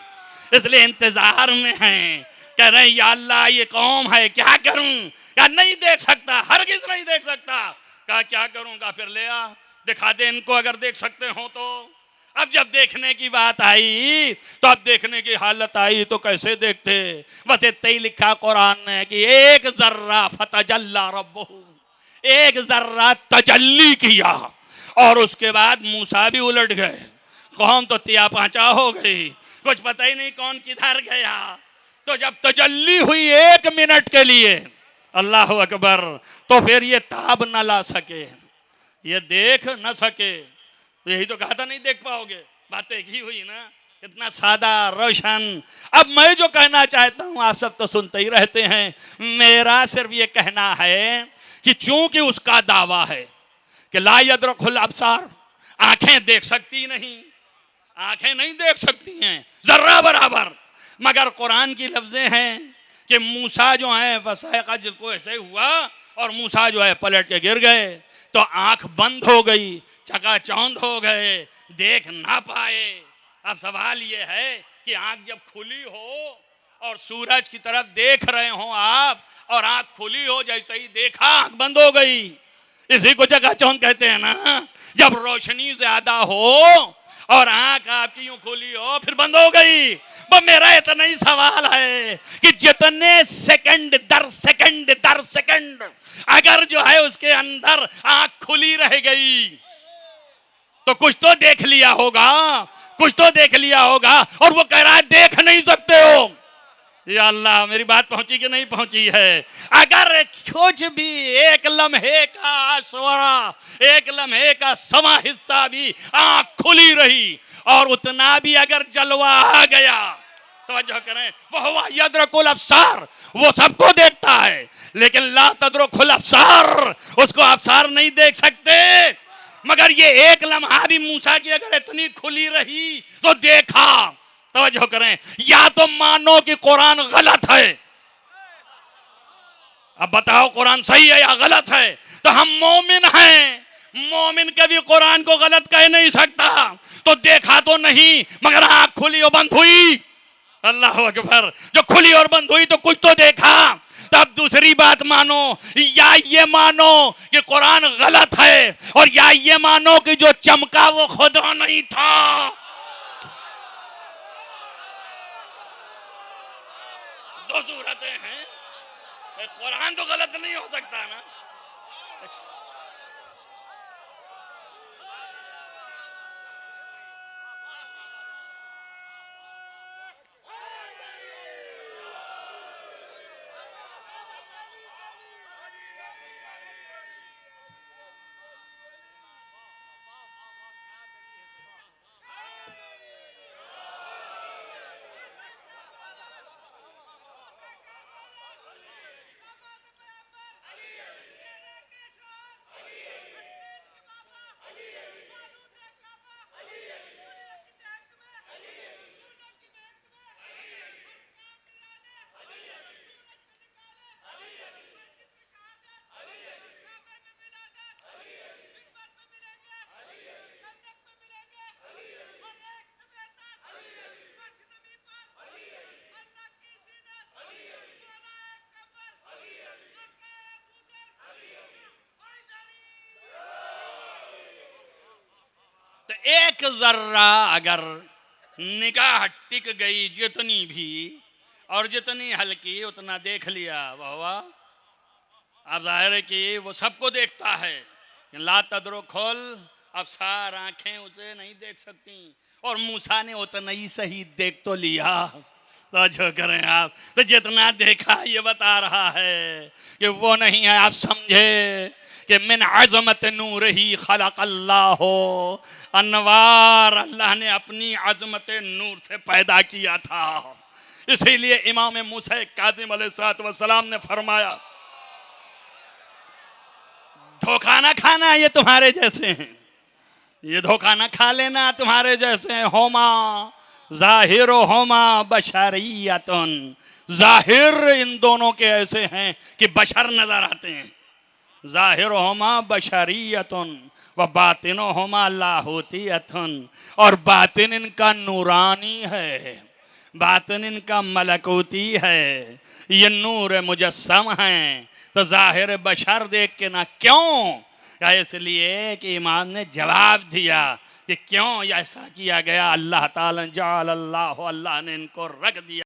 इसलिए इंतजार में हैं। कह रहे हैं या अल्लाह ये कौम है, क्या करूं? क्या नहीं देख सकता, हरगिज नहीं देख सकता। कहा क्या करूंगा? फिर ले आ, दिखा दे इनको अगर देख सकते हो तो। अब जब देखने की बात आई, तो अब देखने की हालत आई तो कैसे देखते? बस इतना ही लिखा कुरान ने कि एक जर्रा फतजल्ला रब्बहू, एक जर्रा तजल्ली किया, और उसके बाद मूसा भी उलट गए। कौम तो तिया पांचा हो गई, कुछ पता ही नहीं कौन किधर गया। तो जब तजल्ली हुई 1 मिनट के लिए, अल्लाह अकबर, तो फिर ये ताब न ला सके, ये देख न सके। तो यही तो कहा था नहीं देख पाओगे, बात एक ही हुई ना, इतना सादा रोशन। अब मैं जो कहना चाहता हूं आप सब तो सुनते ही रहते हैं, मेरा सिर्फ ये कहना है कि चूंकि उसका दावा है कि ला यदरकुल अब्सार, आंखें देख सकती नहीं, आंखें नहीं देख सकती हैं जर्रा बराबर, मगर कुरान की लफ्जें हैं कि मूसा जो है फसायका, जिसको ऐसे हुआ और मूसा जो है पलट के गिर गए, तो आंख बंद हो गई, चकाचौंध हो गए, देख ना पाए। अब सवाल ये है कि आंख जब खुली हो और सूरज की तरफ देख रहे हो आप, और आंख खुली हो, जैसे ही देखा आंख बंद हो गई, इसी को चकाचौंध कहते हैं ना। जब रोशनी ज्यादा हो और आंख आपकी यूं खुली हो फिर बंद हो गई। वो मेरा इतना ही सवाल है कि जितने सेकंड दर सेकंड अगर जो है उसके अंदर आंख खुली रह गई तो कुछ तो देख लिया होगा, कुछ तो देख लिया होगा। और वो कह रहा है देख नहीं सकते हो। या अल्लाह, मेरी बात पहुंची कि नहीं पहुंची है? अगर कुछ भी एक लम्हे का आश्वरा, एक लम्हे का समा हिस्सा भी आंख खुली रही और उतना भी अगर जलवा आ गया, तवज्जो करें, वह यदरकुल अब्सार, वो सबको देखता है, लेकिन ला तदरुकुल अब्सार, उसको अब्सार नहीं देख सकते। मगर ये एक लम्हा भी मूसा की अगर इतनी खुली रही तो देखा, तवज्जो करें, या तो मानो कि कुरान गलत है, अब बताओ कुरान सही है या गलत है। तो हम मोमिन हैं, मोमिन कभी कुरान को गलत कह नहीं सकता। तो देखा तो नहीं मगर आंख खुली और बंद हुई, अल्लाह अकबर, जो खुली और बंद हुई तो कुछ तो देखा। तब दूसरी बात मानो, या ये मानो कि कुरान गलत है, और या ये मानो कि जो चमका वो खुदा नहीं था। दो सूरतें हैं, कुरान तो गलत नहीं हो सकता ना। तो एक जर्रा अगर निगाह टिक गई जितनी भी, और जितनी हल्की उतना देख लिया, वाह, अब जाहिर है कि वो सबको देखता है। ला तदरो खोल, अब सार आंखें उसे नहीं देख सकती, और मूसा ने उतना ही सही देख तो लिया। तो जो करें आप, तो जितना देखा ये बता रहा है कि वो नहीं है। आप समझे कि मिन अज़मत नूर ही खलक अल्लाह हो, अनवार अल्लाह ने अपनी अज़मत नूर से पैदा किया था। इसीलिए इमाम मूसा काज़िम अलैहिस्सलाम ने फरमाया, धोखा ना खाना ये तुम्हारे जैसे हैं, ये धोखा ना खा लेना तुम्हारे जैसे हैं। होमा जाहिर होमा बशरियतुन, जाहिर इन दोनों के ऐसे हैं कि बशर नजर आते हैं। जाहिर होमा बशरियतुन व बातिन होमा लाहूतियतुन, और बातिन इनका नूरानी है, बातिन इनका मलकूती है, ये नूर मुजस्सम है। तो जाहिर बशर देख के ना, क्यों? इसलिए कि इमाम ने जवाब दिया कि क्यों ऐसा किया गया। अल्लाह ताला जाल अल्लाह, अल्लाह ने इनको रख दिया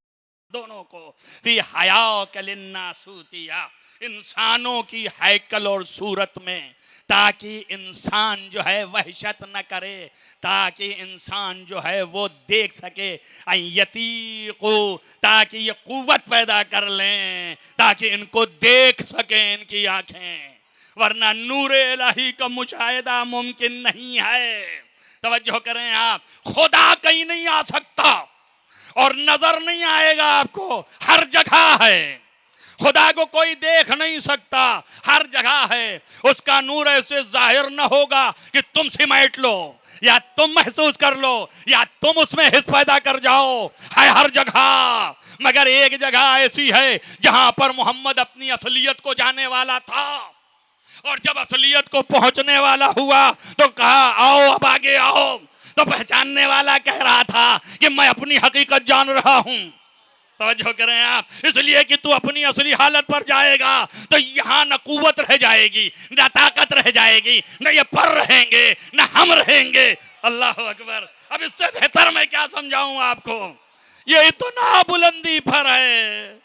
दोनों को फी हया कलिन्नासूतिया, इंसानों की हैकल और सूरत में, ताकि इंसान जो है वहशत न करे, ताकि इंसान जो है वो देख सके, यतीको, ताकि ये कुव्वत पैदा कर लें, ताकि इनको देख सकें इनकी आंखें, वरना नूर इलाही का मुशाहिदा मुमकिन नहीं है। तवज्जो करें आप, खुदा कहीं नहीं आ सकता और नजर नहीं आएगा आपको, हर जगह है। खुदा को कोई देख नहीं सकता, हर जगह है। उसका नूर ऐसे जाहिर न होगा कि तुम सिमट लो या तुम महसूस कर लो या तुम उसमें हिस्स पैदा कर जाओ, है हर जगह। मगर एक जगह ऐसी है जहां पर मोहम्मद अपनी असलियत को जानने वाला था, और जब असलियत को पहुंचने वाला हुआ तो कहा आओ अब आगे आओ। तो पहचानने वाला कह रहा था कि मैं अपनी हकीकत जान रहा हूं। तवज्जो करें आप, इसलिए कि तू अपनी असली हालत पर जाएगा तो यहाँ न कुव्वत रह जाएगी, न ताकत रह जाएगी, न ये पर रहेंगे, न हम रहेंगे। अल्लाह अकबर। अब इससे बेहतर मैं क्या समझाऊं आपको, ये इतना बुलंदी पर है,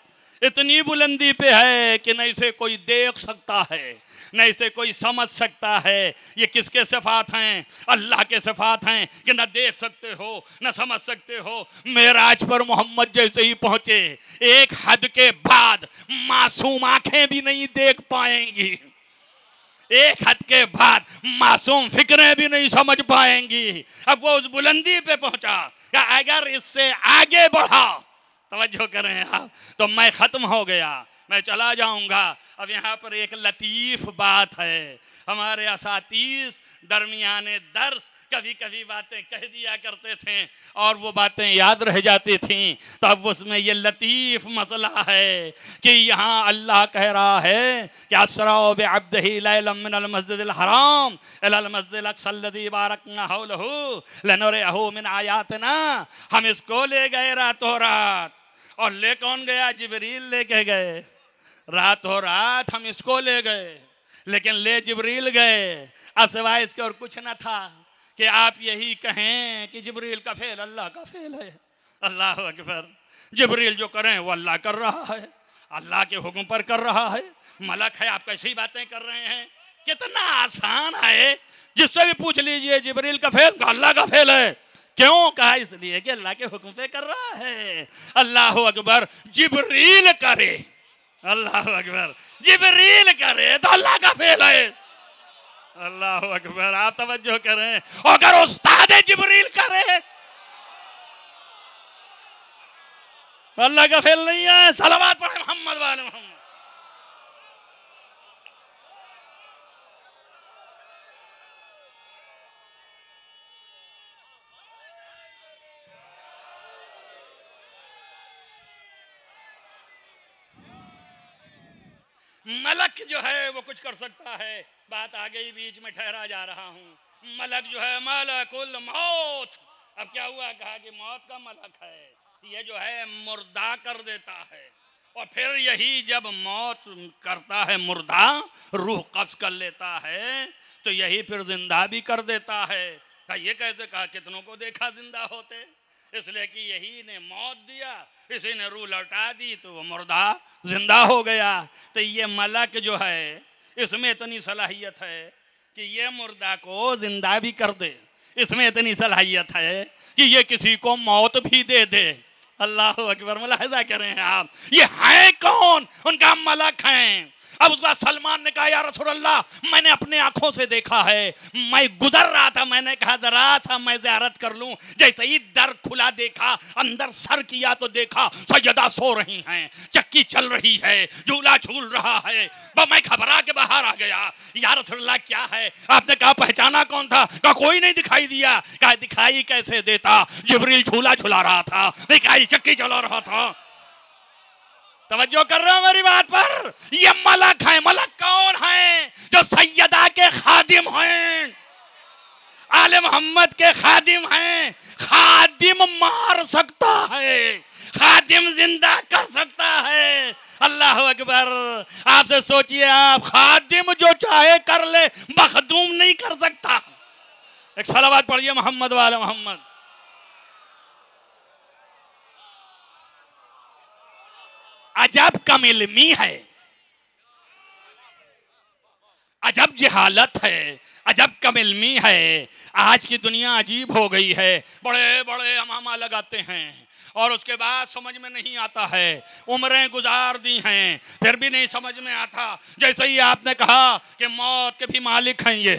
इतनी बुलंदी पे है कि न इसे कोई देख सकता है, न इसे कोई समझ सकता है। ये किसके सिफात हैं? अल्लाह के सिफात हैं कि न देख सकते हो न समझ सकते हो। मेराज पर मोहम्मद जैसे ही पहुंचे, एक हद के बाद मासूम आंखें भी नहीं देख पाएंगी, एक हद के बाद मासूम फिक्रें भी नहीं समझ पाएंगी। अब वो उस बुलंदी पे पहुंचा कि अगर इससे आगे बढ़ा, तवज्जो करें आप, तो मैं खत्म हो गया, मैं चला जाऊंगा। अब यहाँ पर एक लतीफ़ बात है, हमारे असातीस दरमियाने दर्स कभी कभी बातें कह दिया करते थे और वो बातें याद रह जाती थीं। तो अब उसमें ये लतीफ़ मसला है कि यहाँ अल्लाह कह रहा है कि अस्रा बिअब्दिही लैलन मिनल मस्जिदिल हराम इलल मस्जिदिल अक़सल लज़ी बारकना हौलहू लिनुरियहू मिन आयातिना। हम इसको ले गए रातों रात, और ले कौन गया? जिब्रील लेके गए। रातों रात हम इसको ले गए, लेकिन ले जिब्रील गए। अब सिवाय इसके और कुछ न था कि आप यही कहें कि जिब्रील का फेल अल्लाह का फेल है। अल्लाह अकबर। जिब्रील जो करें वो अल्लाह कर रहा है, अल्लाह के हुक्म पर कर रहा है। मलक है, आप कैसी बातें कर रहे हैं? कितना आसान है, जिससे भी पूछ लीजिए जिब्रील का फेल, अल्लाह का फेल है। क्यों? कहा इसलिए कि अल्लाह के हुक्म पे कर रहा है। अल्लाह अकबर। जिब्रील करे, अल्लाह अकबर, जिब्रील करे तो अल्लाह का फेल है। अल्लाह अकबर। आप तवज्जो करें, अगर उस्ताद जिब्रील करे अल्लाह का फेल नहीं है। सलावत पढ़े मोहम्मद वाले मोहम्मद। मलक जो है वो कुछ कर सकता है। बात आ गई, बीच में ठहरा जा रहा हूँ। मलक जो है मलकुल मौत। अब क्या हुआ? कहा कि मौत का मलक है, ये जो है मुर्दा कर देता है, और फिर यही जब मौत करता है मुर्दा, रूह कब्ज कर लेता है, तो यही फिर जिंदा भी कर देता है। कहा ये कैसे? कहा कितनों को देखा जिंदा होते, इसलिए कि यही ने मौत दिया, इसी ने रूह लौटा दी, तो वो मुर्दा जिंदा हो गया। तो ये मलक जो है इसमें इतनी सलाहियत है कि ये मुर्दा को जिंदा भी कर दे। इसमें इतनी सलाहियत है कि ये किसी को मौत भी दे दे। अल्लाह अकबर। मुलाहिजा करें आप, ये है कौन? उनका मलक हैं। अब उस बार सलमान ने कहा या रसूल अल्लाह, मैंने अपने आंखों से देखा है, मैं गुजर रहा था, मैंने कहा जरा सा मैं ज़ियारत कर लूं। जैसे ही दर खुला देखा, अंदर सर किया तो देखा सैयदा सो रही हैं, चक्की चल रही है, झूला झूल रहा है। मैं घबरा के बाहर आ गया, या रसूल अल्लाह क्या है? आपने कहा पहचाना कौन था? कहा कोई नहीं दिखाई दिया। कहा दिखाई कैसे देता? जिब्रील झूला झुला रहा था, दिखाई चक्की चला रहा था। तवज्जो कर रहे हो मेरी बात पर? ये मलक है। मलक कौन है? जो सैयदा के खादिम हैं, आले मोहम्मद के खादिम हैं। खादिम मार सकता है, खादिम जिंदा कर सकता है। अल्लाह अकबर। आपसे सोचिए, आप खादिम जो चाहे कर ले, मखदूम नहीं कर सकता। एक सलावत पढ़िए मोहम्मद वाले मोहम्मद। अजब कम इल्मी है, अजब जहालत है, अजब कम इल्मी है। आज की दुनिया अजीब हो गई है। बड़े बड़े अमामा लगाते हैं और उसके बाद समझ में नहीं आता है। उम्रें गुजार दी हैं, फिर भी नहीं समझ में आता। जैसे ही आपने कहा कि मौत के भी मालिक हैं ये,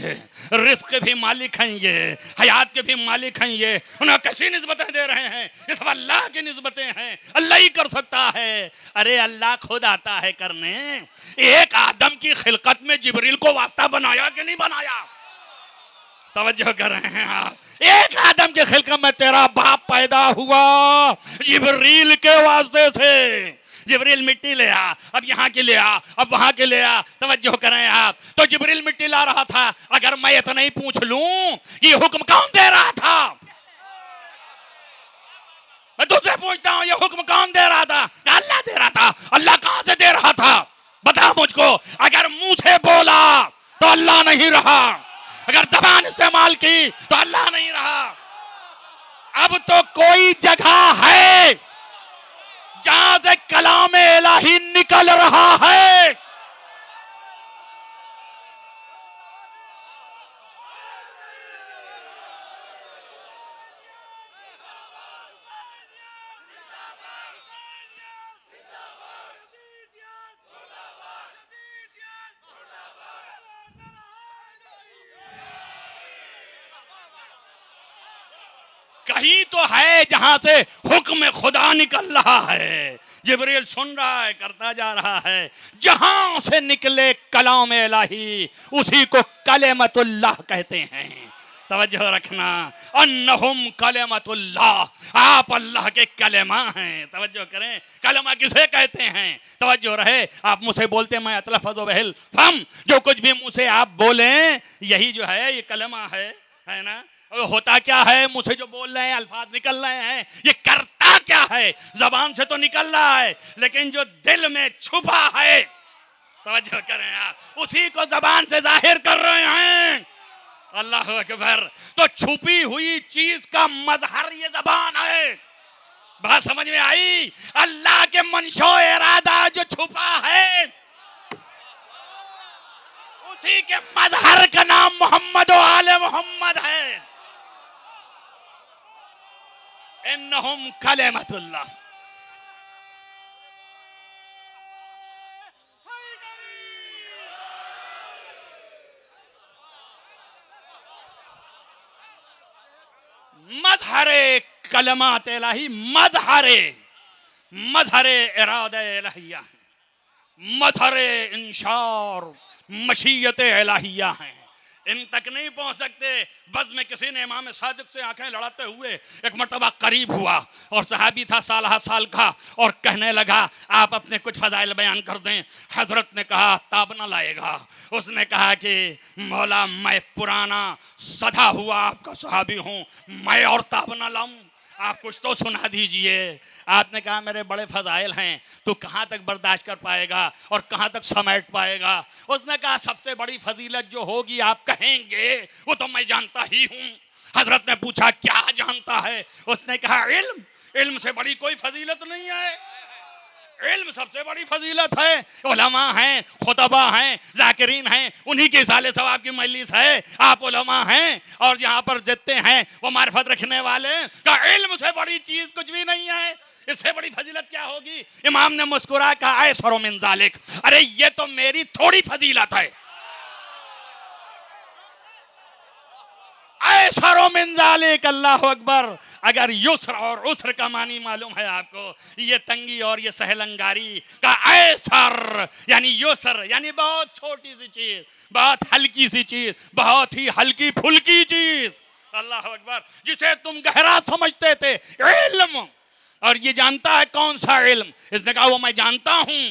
रिस्क के भी मालिक हैं ये, हयात के भी मालिक हैं ये, उन्हें कैसी निस्बतें दे रहे हैं? ये सब अल्लाह की निस्बतें हैं, अल्लाह ही कर सकता है। अरे अल्लाह खुद आता है करने। एक आदम की खिलकत में जिब्रील को वास्ता बनाया कि नहीं बनाया? तवज्जो कर रहे हैं आप? एक आदम के खिलकत में तेरा बाप पैदा हुआ जिब्रील के वास्ते से। जिब्रील मिट्टी ले आ, अब यहाँ के ले आ, अब वहां के ले आ। तवज्जो करें आप, तो जिब्रील मिट्टी ला रहा था। अगर मैं इतना ही पूछ लूं कि ये हुक्म कौन दे रहा था, मैं तुझसे पूछता हूं, ये हुक्म कौन दे रहा था? अल्लाह दे रहा था। अल्लाह कहां से दे रहा था? बता मुझको। अगर मुंह से बोला तो अल्लाह नहीं रहा, अगर जबान इस्तेमाल की तो अल्लाह नहीं रहा। अब तो कोई जगह है जहां से कलाम इलाही निकल रहा है। कहीं तो है जहां से हुक्म खुदा निकल रहा है, जिब्रील सुन रहा है, करता जा रहा है। जहां से निकले कलाम इलाही उसी को कलेमतुल्लाह कहते हैं। तवज्जो रखना, अन्नहुम कलेमतुल्लाह, आप अल्लाह के कलेमा हैं। तवज्जो करें, कलेमा किसे कहते हैं? तवज्जो रहे, आप मुझसे बोलते मैं अतलफ़ज़ बहिल फम, जो कुछ भी मुझसे आप बोलें यही जो है ये कलेमा है ना। होता क्या है, मुझसे जो बोल रहे हैं अल्फाज निकल रहे हैं, ये करता क्या है? जबान से तो निकल रहा है, लेकिन जो दिल में छुपा है, तवज्जो करें आप, उसी को जबान से जाहिर कर रहे हैं। अल्लाह अकबर। तो छुपी हुई चीज का मजहर ये जबान है। बात समझ में आई? अल्लाह के मंशो इरादा जो छुपा है उसी के मजहर का नाम मोहम्मद व आले मोहम्मद है। इन्नहुम कलेमतुल्लाह। मजहरे कलमात इलाही, मजहरे इरादा इलाहिया है, मजहरे इंशार मशीयत इलाहिया है। इन तक नहीं पहुंच सकते। बस में किसी ने इमाम सादिक से आंखें लड़ाते हुए एक मर्तबा करीब हुआ और सहाबी था 16 साल का, और कहने लगा आप अपने कुछ फजाइल बयान कर दें। हजरत ने कहा ताब ना लाएगा। उसने कहा कि मौला मैं पुराना सदा हुआ आपका सहाबी हूँ, मैं और ताब ना लाऊं, आप कुछ तो सुना दीजिए। आपने कहा मेरे बड़े फजाइल हैं, तू कहाँ तक बर्दाश्त कर पाएगा और कहाँ तक समेट पाएगा। उसने कहा सबसे बड़ी फजीलत जो होगी आप कहेंगे वो तो मैं जानता ही हूँ। हजरत ने पूछा क्या जानता है? उसने कहा इल्म, इल्म से बड़ी कोई फजीलत नहीं है, इल्म सबसे बड़ी फजीलत है। उलमा हैं, खुतबा हैं, जाकिरीन हैं, उन्हीं के साले सवाब की मजलिस है। आप उलमा हैं और यहाँ पर जितने हैं वो मार्फत रखने वाले का इल्म से बड़ी चीज कुछ भी नहीं है, इससे बड़ी फजीलत क्या होगी? इमाम ने मुस्कुरा कहा ऐसरो मिन ज़ालिक, अरे ये तो मेरी थोड़ी फजीलत है। ऐसरो मिन ज़ालिक, अल्लाह अकबर। अगर युस्र और उसर का मानी मालूम है आपको, ये तंगी और ये सहलंगारी का ऐसर यानी युस्र यानी बहुत छोटी सी चीज, बहुत हल्की सी चीज, बहुत ही हल्की फुल्की चीज। अल्लाह अकबर। जिसे तुम गहरा समझते थे इल्म, और ये जानता है कौन सा इल्म? इसने कहा वो मैं जानता हूं।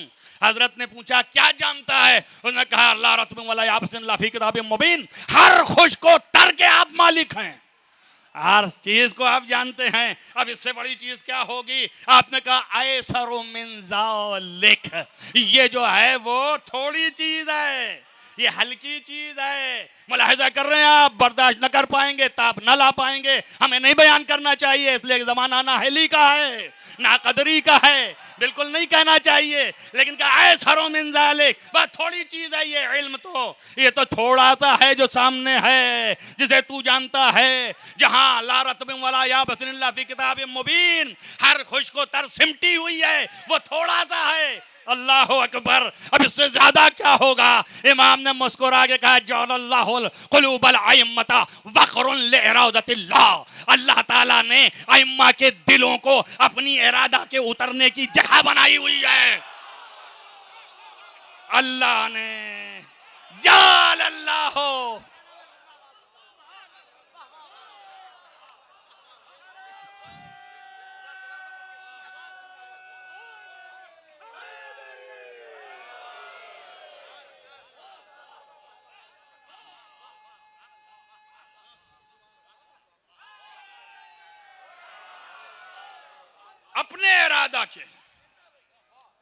हजरत ने पूछा क्या जानता है? उसने कहा अल्लाह रत्म वाला याबसिन फी किताब मुबीन, हर खुश को टर के आप मालिक हैं, हर चीज को आप जानते हैं। अब इससे बड़ी चीज क्या होगी? आपने कहा ऐसरो मिन ज़ालिक, ये जो है वो थोड़ी चीज है, ये हल्की चीज है। मुलाहिजा कर रहे हैं आप, बर्दाश्त न कर पाएंगे, ताप न ला पाएंगे, हमें नहीं बयान करना चाहिए, इसलिए जमाना नाहली का है, नाकदरी का है, बिल्कुल नहीं कहना चाहिए। लेकिन कहा ऐसरो मिन ज़ालिक, बस थोड़ी चीज है ये इल्म, तो ये तो थोड़ा सा है जो सामने है, जिसे तू जानता है। जहां ला रत्बिन वला याबसिन इल्ला फी किताबिन मुबीन, हर खुश को तर सिमटी हुई है, वो थोड़ा सा है। अल्लाह अकबर। अब इससे ज्यादा क्या होगा? इमाम ने मुस्कुरा के कहा जअलल्लाहुल कुलूबल अइम्मता वक़रुन लिइरादतिल्लाह, अल्लाह ताला ने अइम्मा के दिलों को अपनी इरादा के उतरने की जगह बनाई हुई है। अल्लाह ने जअलल्लाहु,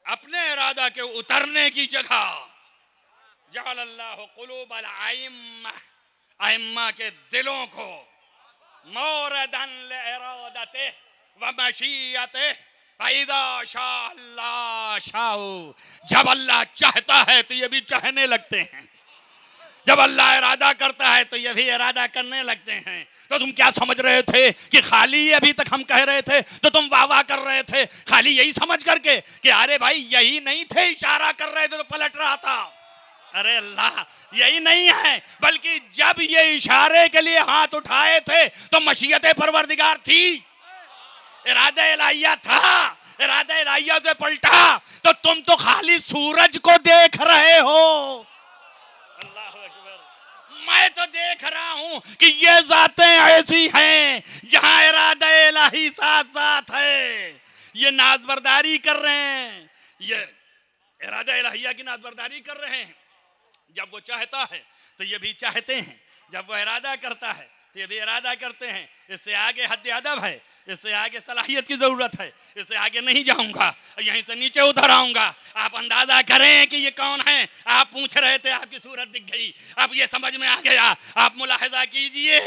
अपने इरादा के उतरने की जगह जअलल्लाहु कुलूबल अइम्मा, अइम्मा के दिलों को मौरदन लिइरादतिह व मशीयतिह फइज़ा शाअ अल्लाह शाअ, जब अल्लाह चाहता है तो ये भी चाहने लगते हैं, जब अल्लाह इरादा करता है तो ये भी इरादा करने लगते हैं। तो तुम क्या समझ रहे थे कि खाली अभी तक हम कह रहे थे तो तुम वाह वाह कर रहे थे, खाली यही समझ करके कि अरे भाई यही नहीं थे, इशारा कर रहे थे तो पलट रहा था। अरे अल्लाह, यही नहीं है, बल्कि जब ये इशारे के लिए हाथ उठाए थे तो मशीयत परवरदिगार थी, इरादा इलाहिया था, इरादा इलाहिया से पलटा तो तुम तो खाली सूरज को देख रहे हो। अल्लाह अकबर। मैं तो देख रहा हूं कि ये जातें ऐसी हैं जहां इरादा इलाही साथ साथ है। ये नाजबरदारी कर रहे हैं, ये इरादा इलाहिया की नाजबरदारी कर रहे हैं। जब वो चाहता है तो ये भी चाहते हैं, जब वो इरादा करता है तो ये भी इरादा करते हैं। इससे आगे हद अदब है, इससे आगे सलाहियत की जरूरत है, इससे आगे नहीं जाऊंगा, यहीं से नीचे उतर आऊंगा। आप अंदाजा करें कि ये कौन है। आप पूछ रहे थे, आपकी सूरत दिख गई, अब ये समझ में आ गया। आप मुलाहिजा कीजिए,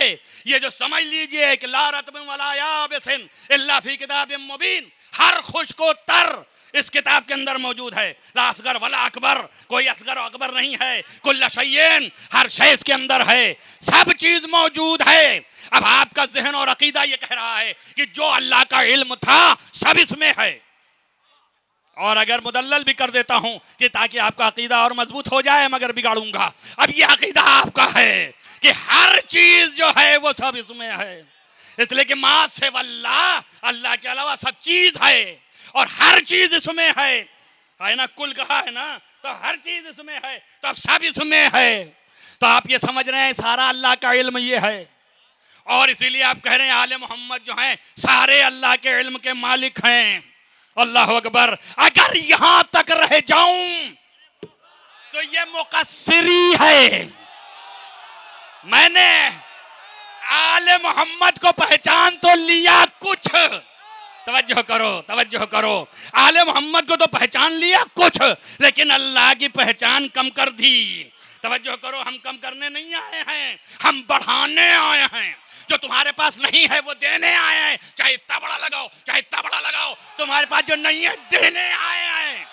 ये जो समझ लीजिए कि ला रत्ब वला याबिसिन इल्ला फी किताबिम मुबीन, हर खुश को तर इस किताब के अंदर मौजूद है। ला असगर वला अकबर, कोई असगर और अकबर नहीं है। कुल्ल शैइन, हर शय इसके अंदर है, सब चीज मौजूद है। अब आपका ज़हन और अकीदा ये कह रहा है कि जो अल्लाह का इल्म था सब इसमें है। और अगर मुदल्लल भी कर देता हूं कि ताकि आपका अकीदा और मजबूत हो जाए, मगर बिगाड़ूंगा। अब ये अकीदा आपका है कि हर चीज जो है वो सब इसमें है, इसलिए कि माँ से वल्लाह, अल्लाह के अलावा सब चीज है और हर चीज इसमें है ना। कुल कहा है ना, तो हर चीज इसमें है, तो अब सब इसमें है। तो आप ये समझ रहे हैं सारा अल्लाह का इल्म ये है। और इसीलिए आप कह रहे हैं आले मोहम्मद जो हैं सारे अल्लाह के इल्म के मालिक हैं। अल्लाह अकबर। अगर यहां तक रह जाऊं तो ये मुकस्सिरी है। मैंने आले मोहम्मद को पहचान तो लिया कुछ, तवज्जो करो, तवज्जो करो, आले मोहम्मद को तो पहचान लिया कुछ, लेकिन अल्लाह की पहचान कम कर दी। तवज्जो करो, हम कम करने नहीं आए हैं, हम बढ़ाने आए हैं। जो तुम्हारे पास नहीं है वो देने आए हैं। चाहे इतना बड़ा लगाओ, चाहे इतना बड़ा लगाओ, तुम्हारे पास जो नहीं है देने आए हैं,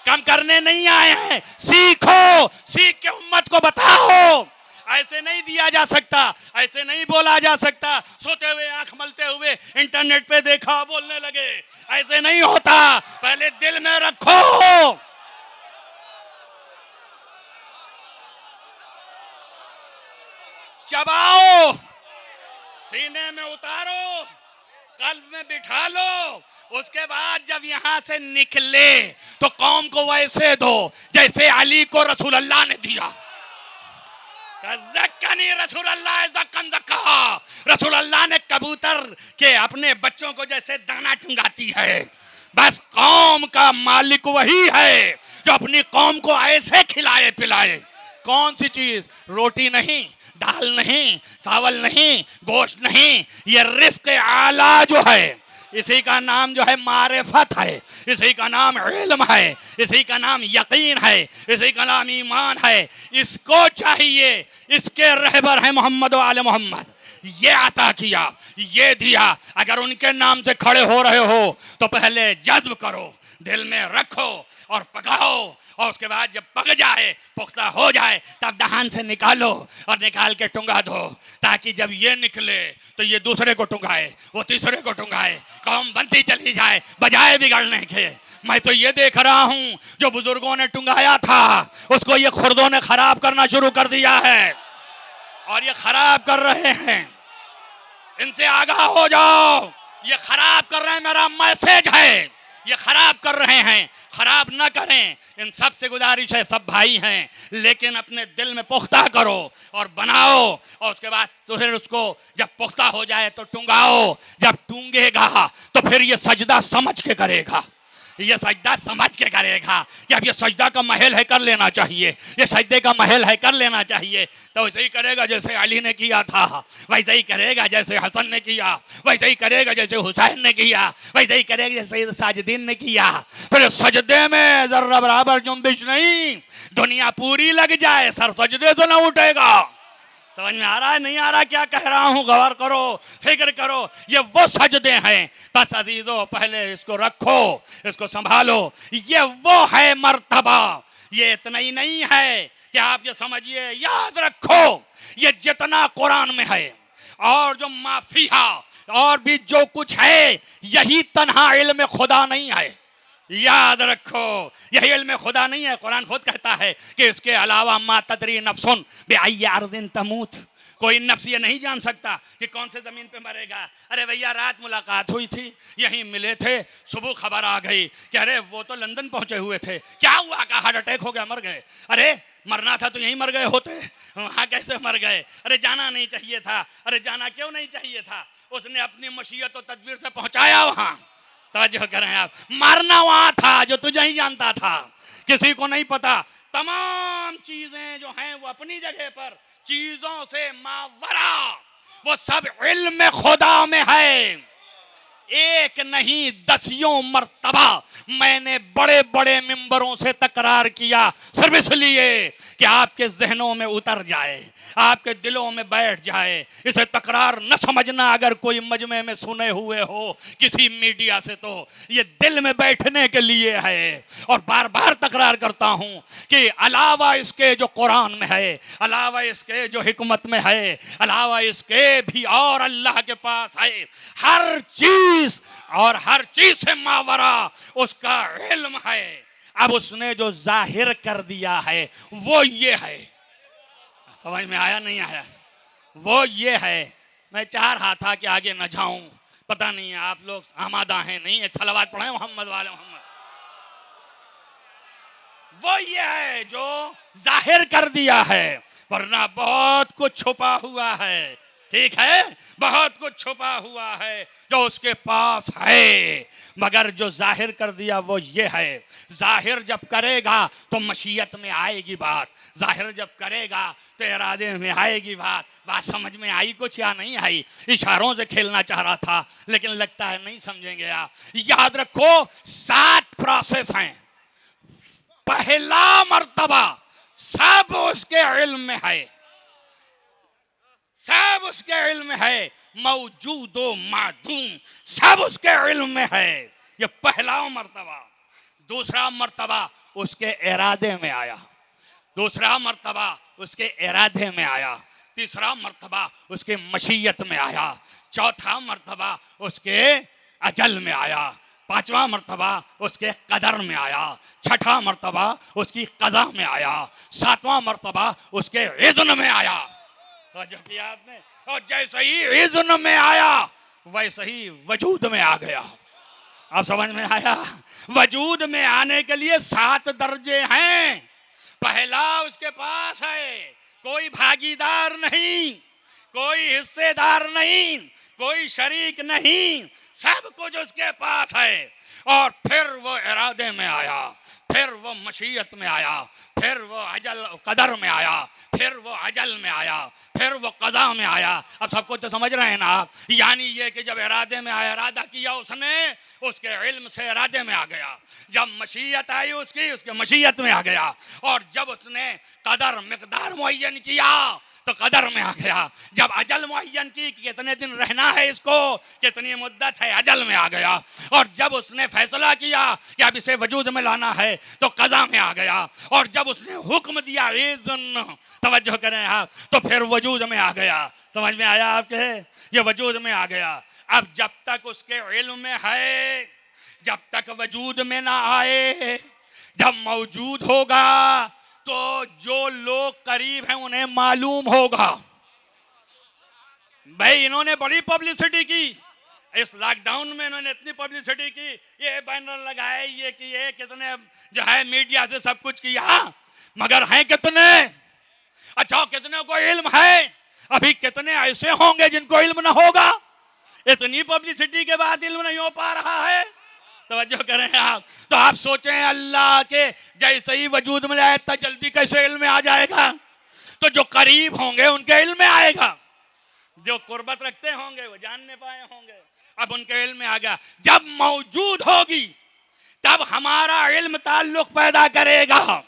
कम करने नहीं आए हैं। सीखो, सीख के उम्मत को बताओ। ऐसे नहीं दिया जा सकता, ऐसे नहीं बोला जा सकता। सोते हुए आंख मलते हुए इंटरनेट पे देखा बोलने लगे, ऐसे नहीं होता। पहले दिल में रखो। चबाओ, सीने में उतारो, कल्ब में बिठा लो। उसके बाद जब यहां से निकले तो कौम को वैसे दो जैसे अली को रसूल अल्लाह ने दिया। रसूल अल्लाह ने कबूतर के अपने बच्चों को जैसे दाना टुंगाती है, बस कौम का मालिक वही है जो अपनी कौम को ऐसे खिलाए पिलाए। कौन सी चीज? रोटी नहीं, दाल नहीं, चावल नहीं, गोश्त नहीं, ये रिस्क आला जो है, इसी का नाम जो है मारिफत है, इसी का नाम इल्म है, इसी का नाम यकीन है, इसी का नाम ईमान है। इसको चाहिए, इसके रहबर है मोहम्मद व आले मोहम्मद। ये अता किया, ये दिया। अगर उनके नाम से खड़े हो रहे हो तो पहले जज्ब करो, दिल में रखो और पकाओ, और उसके बाद जब पक जाए, पुख्ता हो जाए, तब दहान से निकालो और निकाल के टुंगा दो, ताकि जब ये निकले तो ये दूसरे को टुंगाए, वो तीसरे को टुंगाए, कौम बनती चली जाए बजाय बिगड़ने के। मैं तो ये देख रहा हूं जो बुजुर्गों ने टुंगाया था उसको ये खुर्दों ने खराब करना शुरू कर दिया है, और ये खराब कर रहे हैं। इनसे आगाह हो जाओ, ये खराब कर रहे हैं, मेरा मैसेज है, ये खराब कर रहे हैं। खराब ना करें, इन सब से गुजारिश है, सब भाई हैं, लेकिन अपने दिल में पुख्ता करो और बनाओ, और उसके बाद तो फिर उसको जब पुख्ता हो जाए तो टूंगाओ। जब टूंगेगा तो फिर ये सजदा समझ के करेगा, ये सजदा समझ के करेगा कि अब ये सजदा का महल है, कर लेना चाहिए, ये सजदे का महल है, कर लेना चाहिए। तो वैसे ही करेगा जैसे अली ने किया था, वैसे ही करेगा जैसे हसन ने किया, वैसे ही करेगा जैसे हुसैन ने किया, वैसे ही करेगा जैसे साजिदीन ने किया। फिर सजदे में जर्रा बराबर जुम्बिश नहीं, दुनिया पूरी लग जाए, सर सजदे से न उठेगा। समझ में आ रहा है नहीं आ रहा क्या कह रहा हूं? गौर करो, फिक्र करो, ये वो सजदे हैं। बस अजीजों, पहले इसको रखो, इसको संभालो। ये वो है मर्तबा। ये इतना ही नहीं है कि आप ये समझिए, याद रखो, ये जितना कुरान में है और जो माफिया और भी जो कुछ है, यही तन्हा इल्म खुदा नहीं है। याद रखो, यही इल्म खुदा नहीं है। कुरान खुद कहता है कि इसके अलावा मा तदरी नफ्सुन बिअय्यि अर्दिन तमूत, कोई नफ्स ये नहीं जान सकता कि कौन से जमीन पे मरेगा। अरे भैया रात मुलाकात हुई थी, यहीं मिले थे, सुबह खबर आ गई कि अरे वो तो लंदन पहुंचे हुए थे, क्या हुआ? का हार्ट अटैक हो गया, मर गए। अरे मरना था तो यहीं मर गए होते, वहां कैसे मर गए? अरे जाना नहीं चाहिए था। अरे जाना क्यों नहीं चाहिए था? उसने अपनी मशीयत और तदबीर से पहुंचाया वहां। तवज्जो करें आप, मारना वहां था जो तुझे ही जानता था, किसी को नहीं पता। तमाम चीजें जो हैं वो अपनी जगह पर, चीजों से मावरा वो सब इल्म खुदा में है। एक नहीं दसियों मर्तबा मैंने बड़े बड़े मिंबरों से तकरार किया, सिर्फ इसलिए कि आपके जहनों में उतर जाए, आपके दिलों में बैठ जाए। इसे तकरार न समझना अगर कोई मजमे में सुने हुए हो किसी मीडिया से, तो ये दिल में बैठने के लिए है। और बार बार तकरार करता हूं कि अलावा इसके जो कुरान में है, अलावा इसके जो हिकमत में है, अलावा इसके भी और अल्लाह के पास है हर चीज, और हर चीज से मावरा उसका इल्म है। अब उसने जो जाहिर कर दिया है वो ये है। समझ में आया नहीं आया? वो ये है। मैं चाह रहा था कि आगे न जाऊं, पता नहीं है आप लोग आमादा हैं नहीं। एक सलावत पढ़े मोहम्मद वाले मोहम्मद। वो ये है जो जाहिर कर दिया है, वरना बहुत कुछ छुपा हुआ है। ठीक है, बहुत कुछ छुपा हुआ है जो उसके पास है, मगर जो जाहिर कर दिया वो ये है। जाहिर जब करेगा तो मशीयत में आएगी बात, जाहिर जब करेगा तो इरादे में आएगी बात। बात समझ में आई कुछ या नहीं आई? इशारों से खेलना चाह रहा था लेकिन लगता है नहीं समझेंगे आप। याद रखो 7 प्रोसेस हैं। पहला मर्तबा सब उसके इल्म में है, सब उसके इल्म में है, मौजूद व मादूम सब उसके इल्म में है। ये पहला मर्तबा। दूसरा मर्तबा उसके इरादे में आया, दूसरा मर्तबा उसके इरादे में आया, तीसरा मर्तबा उसके मशीयत में आया, चौथा मर्तबा उसके अजल में आया, पांचवा मर्तबा उसके कदर में आया, छठा मर्तबा उसकी कज़ा में आया, सातवां मर्तबा उसके इज़्न में आया। जो किया आपने, और जैसे ही इज़्न में आया वैसे ही वजूद में आ गया। आप समझ में आया? वजूद में आने के लिए 7 दर्जे हैं। पहला उसके पास है, कोई भागीदार नहीं, कोई हिस्सेदार नहीं, कोई शरीक नहीं, सब कुछ उसके पास है। और फिर वो इरादे में आया, फिर वो मशीयत में आया, फिर वो अजल कदर में आया, फिर वो अजल में आया, फिर वो कज़ा में आया। अब सबको तो समझ रहे हैं ना आप? यानी ये कि जब इरादे में आया, इरादा किया उसने, उसके इल्म से इरादे में आ गया। जब मशीयत आई उसकी, उसके मशीयत में आ गया। और जब उसने कदर मिकदार मुअय्यन किया तो कदर में आ गया। जब अजल मुअय्यन की कि कितने दिन रहना है इसको, कितनी मुद्दत है, अजल में आ गया। और जब उसने फैसला किया कि अब इसे वजूद में लाना है तो कज़ा में आ गया। और जब उसने हुक्म दिया इज़्न, तवज्जो करें आप, तो फिर वजूद में आ गया। समझ में आया आपके? ये वजूद में आ गया। अब जब तक उसके इल्म में है, जब तक वजूद में ना आए, जब मौजूद होगा तो जो लोग करीब हैं उन्हें मालूम होगा। भाई इन्होंने बड़ी पब्लिसिटी की, इस लॉकडाउन में इन्होंने इतनी पब्लिसिटी की, ये बैनर लगाए, ये किए, कितने जो है मीडिया से सब कुछ किया, मगर हैं कितने? अच्छा कितने को इल्म है? अभी कितने ऐसे होंगे जिनको इल्म ना होगा? इतनी पब्लिसिटी के बाद इल्म नहीं हो पा रहा है। तवज्जो करें आप। तो आप सोचें अल्लाह के जैसे ही वजूद में आए इतना जल्दी कैसे इल्म में आ जाएगा? तो जो करीब होंगे उनके इल्म में आएगा, जो कुर्बत रखते होंगे वो जानने पाए होंगे। अब उनके इल्म में आ गया। जब मौजूद होगी तब हमारा इल्म ताल्लुक पैदा करेगा।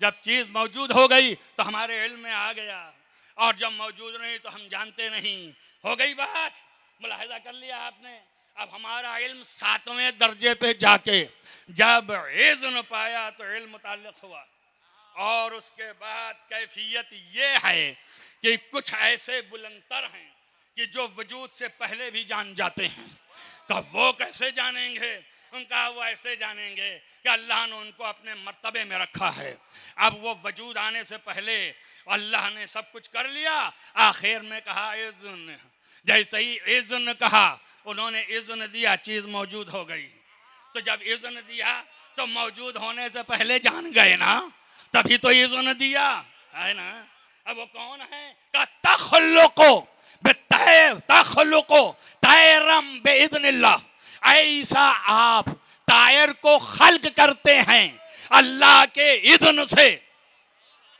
जब चीज मौजूद हो गई तो हमारे इल्म में आ गया, और जब मौजूद नहीं तो हम जानते नहीं। हो गई बात? मुलाहिजा कर लिया आपने? अब हमारा इल्म 7वें दर्जे पे जाके जब इज़्न पाया तो इल्म मुताल्लिक हुआ। और उसके बाद कैफियत ये है कि कुछ ऐसे बुलंदतर हैं कि जो वजूद से पहले भी जान जाते हैं। तो वो कैसे जानेंगे? उनका वो ऐसे जानेंगे कि अल्लाह ने उनको अपने मर्तबे में रखा है। अब वो वजूद आने से पहले अल्लाह ने सब कुछ कर लिया, आखिर में कहा इज़्न, जैसे ही इज़्न कहा उन्होंने इज़्न दिया, चीज़ मौजूद हो गई। तो जब इज़्न दिया तो मौजूद होने से पहले जान गए ना, तभी तो इज़्न दिया है ना। अब वो कौन है? का तखल्लुको तखल्लुको तायरम बेइज़्निल्लाह, ऐसा आप तायर को खल्क करते हैं अल्लाह के इज़्न से,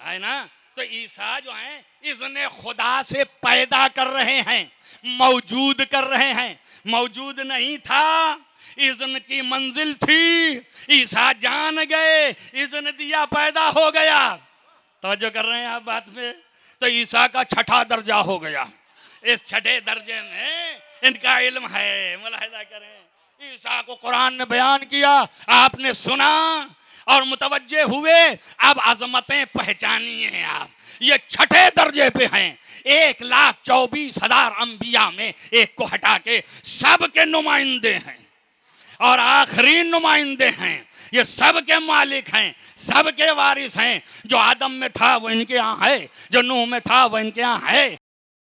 है ना। तो ईसा जो है इज़्न खुदा से पैदा कर रहे हैं, मौजूद कर रहे हैं। मौजूद नहीं था, इज़्न की मंजिल थी, ईसा जान गए, इज़्न दिया, पैदा हो गया। तवज्जो कर रहे हैं आप बात में? तो ईसा का छठा दर्जा हो गया। इस छठे दर्जे में इनका इल्म है। मुलाहिजा करें, ईसा को कुरान ने बयान किया, आपने सुना और मुतवज्जे हुए, अब अजमतें पहचानिए आप। ये छठे दर्जे पे हैं। 1,24,000 अंबिया में एक को हटा के सब के नुमाइंदे हैं और आखिरी नुमाइंदे हैं। ये सब के मालिक हैं, सब के वारिस हैं। जो आदम में था वो इनके यहाँ है, जो नूह में था वो इनके यहाँ है,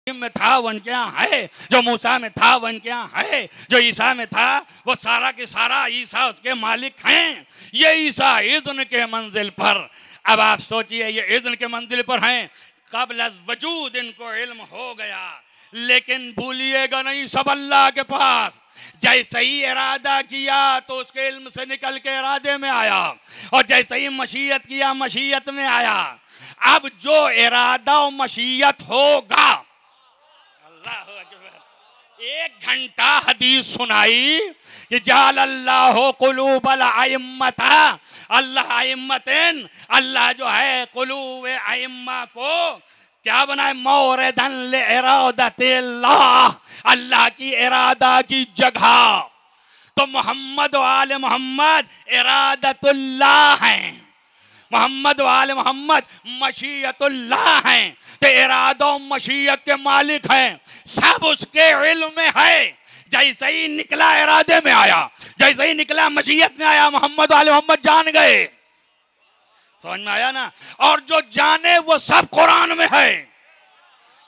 में था वो इनके यहाँ है, जो मूसा में था वो इनके यहाँ है, जो ईसा में था वो सारा के सारा ईसा उसके मालिक हैं। ये ईसा इज़्न के मंजिल पर, अब आप सोचिए ये इज़्न के मंजिल पर हैं, क़ब्ल वजूद इनको इल्म हो गया। लेकिन भूलिएगा नहीं, सब अल्लाह के पास। जैसे ही इरादा किया तो उसके इल्म से निकल के इरादे में आया, और जैसे ही मशीयत किया मशीयत में आया। अब जो इरादा और मशीयत होगा, अल्लाहु अकबर, 1 घंटा हदीस सुनाई कि जाल अल्लाह कुलूबल अइम्मता, अल्लाह अइम्मतिन, अल्लाह जो है कुलूब अइम्मा को क्या बनाए? मौरदन ले इरादतिल्लाह, अल्लाह की इरादा की जगह। तो मोहम्मद वाले मोहम्मद इरादतुल्लाह हैं, मोहम्मद वाले मोहम्मद मशीयतुल्लाह हैं। तो इरादा और मशीयत के मालिक हैं, सब उसके इल्म में है। जैसे ही निकला इरादे में आया, जैसे ही निकला मशीयत में आया, मोहम्मद वाले मोहम्मद जान गए। समझ में आया ना? और जो जाने वो सब कुरान में है।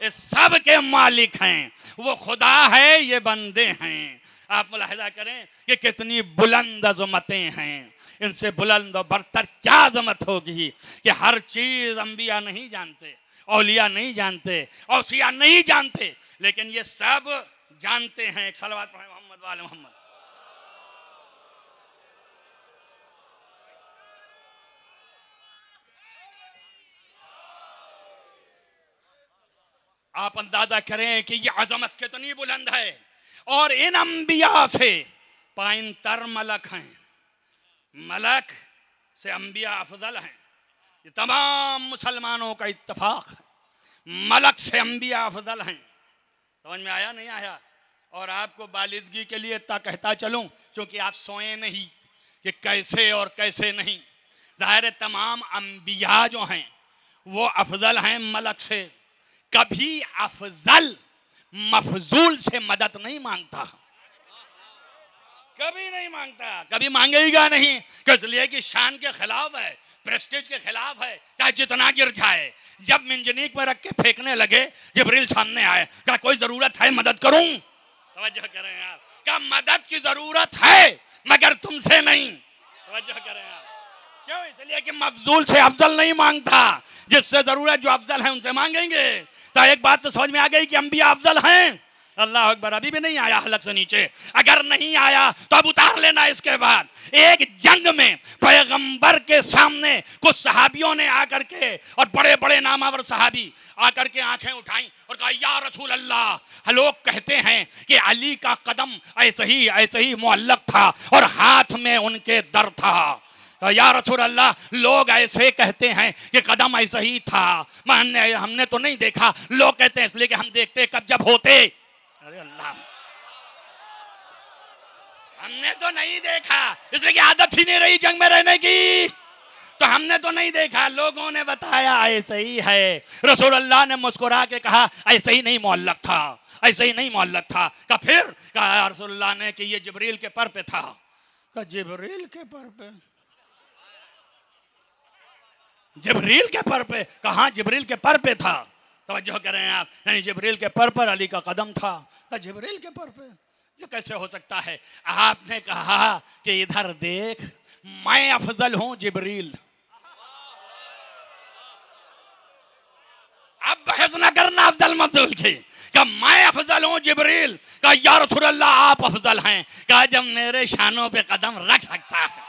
इस सब के मालिक हैं, वो खुदा है, ये बंदे हैं। आप मुलाहिजा करें कि कितनी बुलंद अज़मतें हैं। इनसे बुलंद और बरतर क्या अज़मत होगी कि हर चीज़ अंबिया नहीं जानते, औलिया नहीं जानते, औसिया नहीं जानते, लेकिन ये सब जानते हैं। एक सलवात पढ़ें मोहम्मद वाले मोहम्मद। आप अंदाजा करें कि ये अजमत कितनी बुलंद है। और इन अंबिया से पाइंतर मलक हैं, मलक से अंबिया अफजल हैं। ये तमाम मुसलमानों का इत्तफाक है, मलक से अंबिया अफजल हैं। समझ में आया नहीं आया? और आपको बालिदगी के लिए इतना कहता चलूं, क्योंकि आप सोए नहीं कि कैसे और कैसे नहीं। ज़ाहिर तमाम अंबिया जो हैं वो अफजल हैं मलक से। कभी अफजल मफजूल से मदद नहीं मांगता, कभी नहीं मांगता, कभी मांगेगा नहीं। इसलिए कि शान के खिलाफ है, प्रेस्टीज के खिलाफ है, चाहे जितना गिर जाए। जब मिंजनीक में रख के फेंकने लगे, जिब्रील सामने आए, क्या कोई जरूरत है मदद करूं? तवज्जो करें यार, क्या मदद की जरूरत है मगर तुमसे नहीं। तवज्जो करें यार, क्यों? इसलिए कि मफजूल से अफजल नहीं मांगता, जिससे जरूरत जो अफजल है उनसे मांगेंगे। तो एक बात तो समझ में आ गई कि अंबिया अफजल हैं। अल्लाह अकबर, अभी भी नहीं आया हलक से नीचे। अगर नहीं आया तो अब उतार लेना। इसके बाद एक जंग में पैगंबर के सामने कुछ सहाबियों ने आकर के, और बड़े बड़े नामावर सहाबी आकर के आंखें उठाई और कहा, या रसूल अल्लाह, लोग कहते हैं कि अली का कदम ऐसे ही मुअल्लक था और हाथ में उनके दर था। या रसूल अल्लाह, लोग ऐसे कहते हैं कि कदम ऐसा ही था, हमने तो नहीं देखा। लोग कहते हैं इसलिए कि हम देखते कब जब होते। अरे अल्लाह, हमने तो नहीं देखा इसलिए कि आदत ही नहीं रही जंग में रहने की, तो हमने तो नहीं देखा, लोगों ने बताया ऐसे ही है। रसूल अल्लाह ने मुस्कुरा के कहा, ऐसे ही नहीं मुअल्लक था, ऐसे ही नहीं मुअल्लक था। फिर कहा रसूल अल्लाह ने कि ये जिब्रील के पर पे था। का जिब्रील के पर पे। जिब्रील के पर पे? कहाँ जिब्रील के पर पे था? तवज्जो करें आप, नहीं जिब्रील के पर अली का कदम था। का जिब्रील के पर पे ये कैसे हो सकता है? आपने कहा कि इधर देख, मैं अफजल हूं जिब्रील। अब बहस ना करना अफजल मफजूल की। कहा मैं अफजल हूं जिब्रील। कहा या रसूल अल्लाह आप अफजल हैं। कहा जब मेरे शानों पे कदम रख सकता है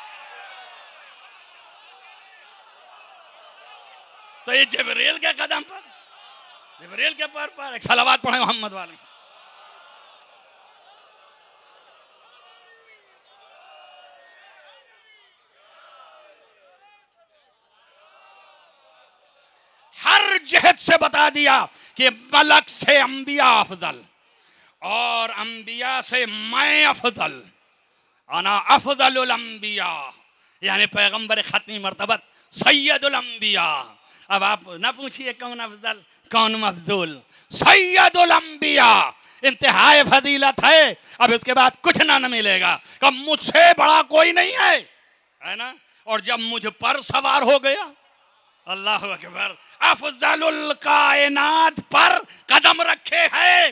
तो ये जिब्रील के कदम पर, जिब्रील के पर एक सलावत पढ़े मोहम्मद वाले। हर जहत से बता दिया कि मलक से अंबिया अफजल और अंबिया से मैं अफजल, अना अफजलुल अंबिया, यानी पैगंबर खत्मी मर्तबत सैयदुल अंबिया। अब आप ना पूछिए कौन अफजल कौन मफजूल, सैयदुल अंबिया इंतहाई फजीलत है। अब इसके बाद कुछ ना मिलेगा। कब मुझसे बड़ा कोई नहीं है ना। और जब मुझ पर सवार हो गया, अल्लाह अकबर, अफजलुल कायनात पर कदम रखे है।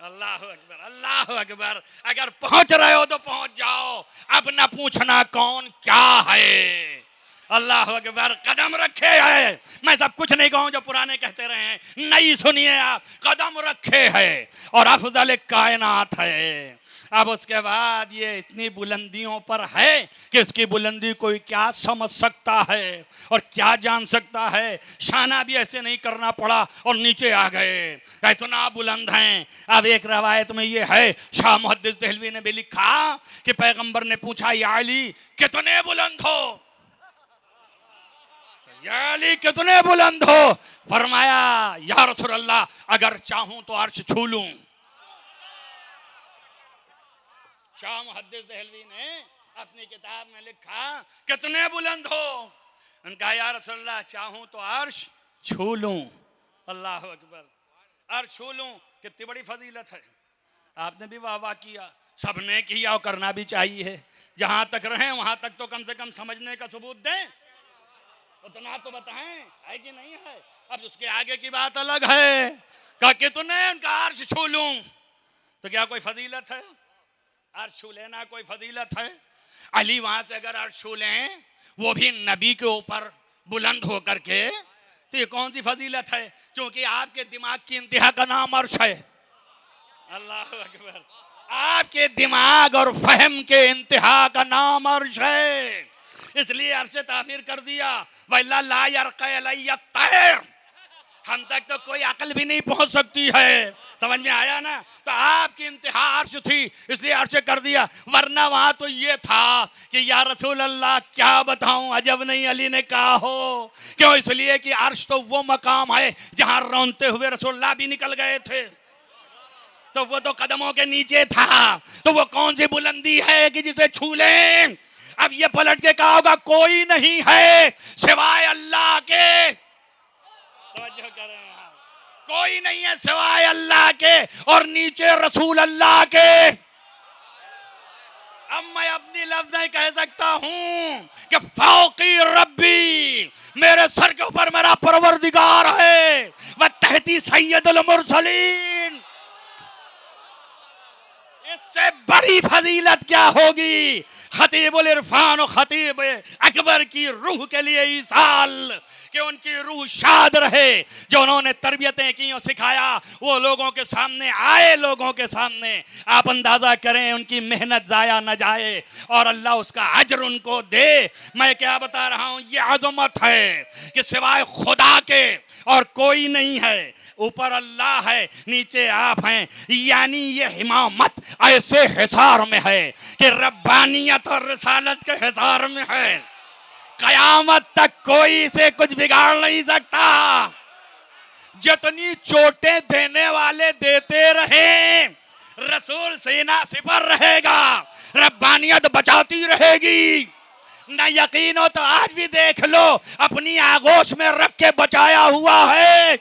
अल्लाह अकबर, अल्लाह अकबर। अगर पहुंच रहे हो तो पहुंच जाओ, अब ना पूछना कौन क्या है। अल्लाह अकबर, कदम रखे है। मैं सब कुछ नहीं कहूं जो पुराने कहते रहे हैं, नहीं सुनिए आप, कदम रखे है और अफजल कायनात है। अब उसके बाद ये इतनी बुलंदियों पर है कि इसकी बुलंदी कोई क्या समझ सकता है और क्या जान सकता है। शाना भी ऐसे नहीं करना पड़ा और नीचे आ गए, इतना बुलंद हैं। अब एक रवायत में ये है, शाह मुहद्दिस देहलवी ने भी लिखा कि पैगंबर ने पूछा या अली कितने बुलंद हो, या अली कितने बुलंद हो? फरमाया या रसूल अल्लाह अगर चाहूं तो अर्श छू लूं। शाह मुहद्दिस देहलवी ने अपनी किताब में लिखा कितने बुलंद हो? उनका या रसूल अल्लाह चाहूं तो अर्श छू लूं। अल्लाह अकबर, अर्श छू लूं, कितनी बड़ी फजीलत है। आपने भी वाह वाह किया, सबने किया और करना भी चाहिए। जहां तक रहे वहां तक तो कम से कम समझने का सबूत दें, उतना तो बताएं है कि नहीं है। अब उसके आगे की बात अलग है। कहा कितने, उनका अर्श छू लूं, तो क्या कोई फजीलत है? अर्श छू लेना कोई फजीलत है? अली वहां से अगर अर्श छू लें, वो भी नबी के ऊपर बुलंद होकर के, तो ये कौन सी फजीलत है? क्योंकि आपके दिमाग की इंतहा का नाम अर्श है। अल्लाह अकबर, आपके दिमाग और फहम के इंतहा का नाम अर्श है, इसलिए अर्श ताबीर कर दिया। वल्ला ला यरक़ा अलैया तैर, हम तक तो कोई अकल भी नहीं पहुंच सकती है। समझ में आया ना? तो आपकी इंतहा अर्श थी, इसलिए अर्श कर दिया। वरना वहां तो ये था कि या रसूल अल्लाह क्या बताऊं, अजब नहीं अली ने कहा हो। क्यों? इसलिए कि अर्श तो वो मकाम है जहां रौनते हुए रसूलुल्लाह भी निकल गए थे, तो वो तो कदमों के नीचे था। तो वो कौन सी बुलंदी है कि जिसे छू लें? अब ये पलट के कहा होगा कोई नहीं है सिवाय अल्लाह के। कोई नहीं है सिवाय अल्लाह के और नीचे रसूल अल्लाह के। अब मैं अपनी लफ्ज़ नहीं कह सकता हूं कि फौकी रब्बी, मेरे सर के ऊपर मेरा परवरदिगार है, वह तहती सैयदुल मुरसलीन। इससे बड़ी फजीलत क्या होगी? खतीबुल इरफान और खतीब अकबर की रूह के लिए ईसाल, कि उनकी रूह शाद रहे। जो उन्होंने तरबियतें की और सिखाया, वो लोगों के सामने आए, लोगों के सामने आप अंदाजा करें, उनकी मेहनत जाया न जाए और अल्लाह उसका अजर उनको दे। मैं क्या बता रहा हूँ, ये अजमत है कि सिवाय खुदा के और कोई नहीं है। ऊपर अल्लाह है, नीचे आप हैं, यानी ये हिमामत ऐसे हिसार में है कि रब्बानियत और रिसालत के हिसार में है। कयामत तक कोई इसे कुछ बिगाड़ नहीं सकता। जितनी चोटें देने वाले देते रहे, रसूल सीना सिपर रहेगा, रब्बानियत बचाती रहेगी। ना यकीन हो तो आज भी देख लो, अपनी आगोश में रख के बचाया हुआ है।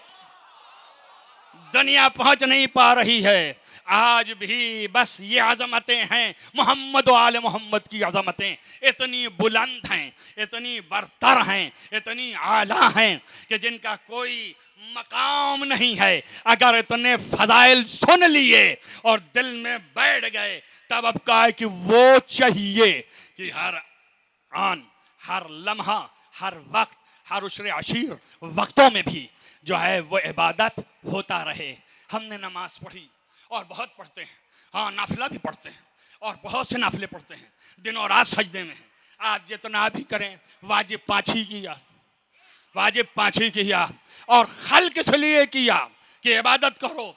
दुनिया पहुंच नहीं पा रही है, आज भी बस ये अजमतें हैं, मोहम्मद व आले मोहम्मद की अजमतें इतनी बुलंद हैं, इतनी बरतर हैं, इतनी आला हैं कि जिनका कोई मकाम नहीं है। अगर इतने फजाइल सुन लिए और दिल में बैठ गए, तब अब कहा है कि वो चाहिए कि हर आन, हर लम्हा, हर वक्त, हर उशरे अशीर वक्तों में भी जो है वो इबादत होता रहे। हमने नमाज पढ़ी और बहुत पढ़ते हैं, हाँ नाफिला भी पढ़ते हैं और बहुत से नाफिले पढ़ते हैं, दिन और रात सजदे में हैं। आज जितना भी करें वाजिब 5 ही किया, वाजिब 5 ही किया और खल्क किस लिए किया कि इबादत करो।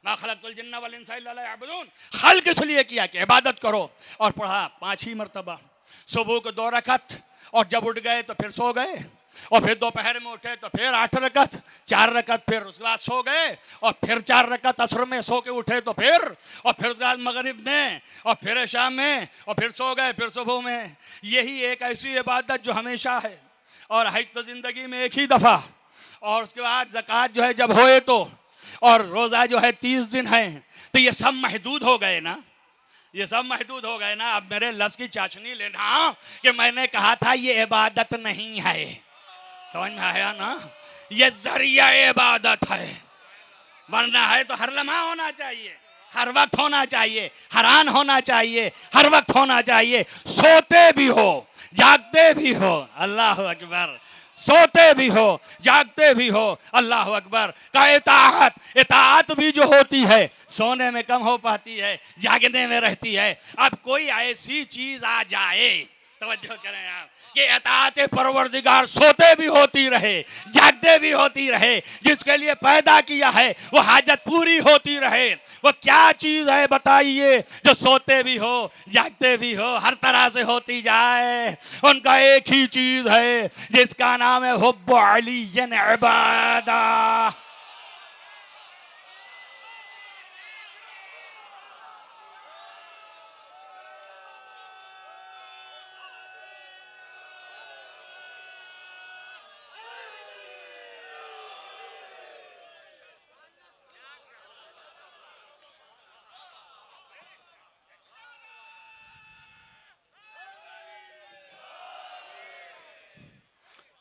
मा खलक़तुल जिन्ना वल इंसा इल्ला लियअबुदून, खल्क किस लिए किया कि इबादत करो। और पढ़ा 5 ही मरतबा, सुबह को 2 रकत और जब उठ गए तो फिर सो गए, और फिर दोपहर में उठे तो फिर 8 रकत, 4 रकत, फिर उसके बाद सो गए और फिर 4 रकत असर में सो के उठे तो फिर, और फिर उसके बाद मगरिब में और फिर शाम में और फिर सो गए, फिर सुबह में। यही एक ऐसी इबादत जो हमेशा है। और हज तो ज़िंदगी में एक ही दफ़ा, और उसके बाद ज़कात जो है जब होए तो, और रोज़ा जो है 30 दिन है। तो ये सब महदूद हो गए ना, ये सब महदूद हो गए ना। अब मेरे लफ्ज़ की चाशनी लेना कि मैंने कहा था ये इबादत नहीं है, समझ में आया ना, ये जरिया इबादत है। वरना है तो हर लम्हा होना चाहिए, हर वक्त होना चाहिए, हर आन होना चाहिए, हर वक्त होना चाहिए। सोते भी हो, जागते भी हो, अल्लाह अकबर, सोते भी हो, जागते भी हो, अल्लाह अकबर। का इताअत, इताअत भी जो होती है सोने में कम हो पाती है, जागने में रहती है। अब कोई ऐसी चीज आ जाए, तवज्जो करें आप, कि इताअत परवरदिगार सोते भी होती रहे, जागते भी होती रहे, जिसके लिए पैदा किया है वो हाजत पूरी होती रहे। वो क्या चीज है बताइए जो सोते भी हो, जागते भी हो, हर तरह से होती जाए। उनका एक ही चीज है जिसका नाम है हुब्बु अलीय्यन इबादा।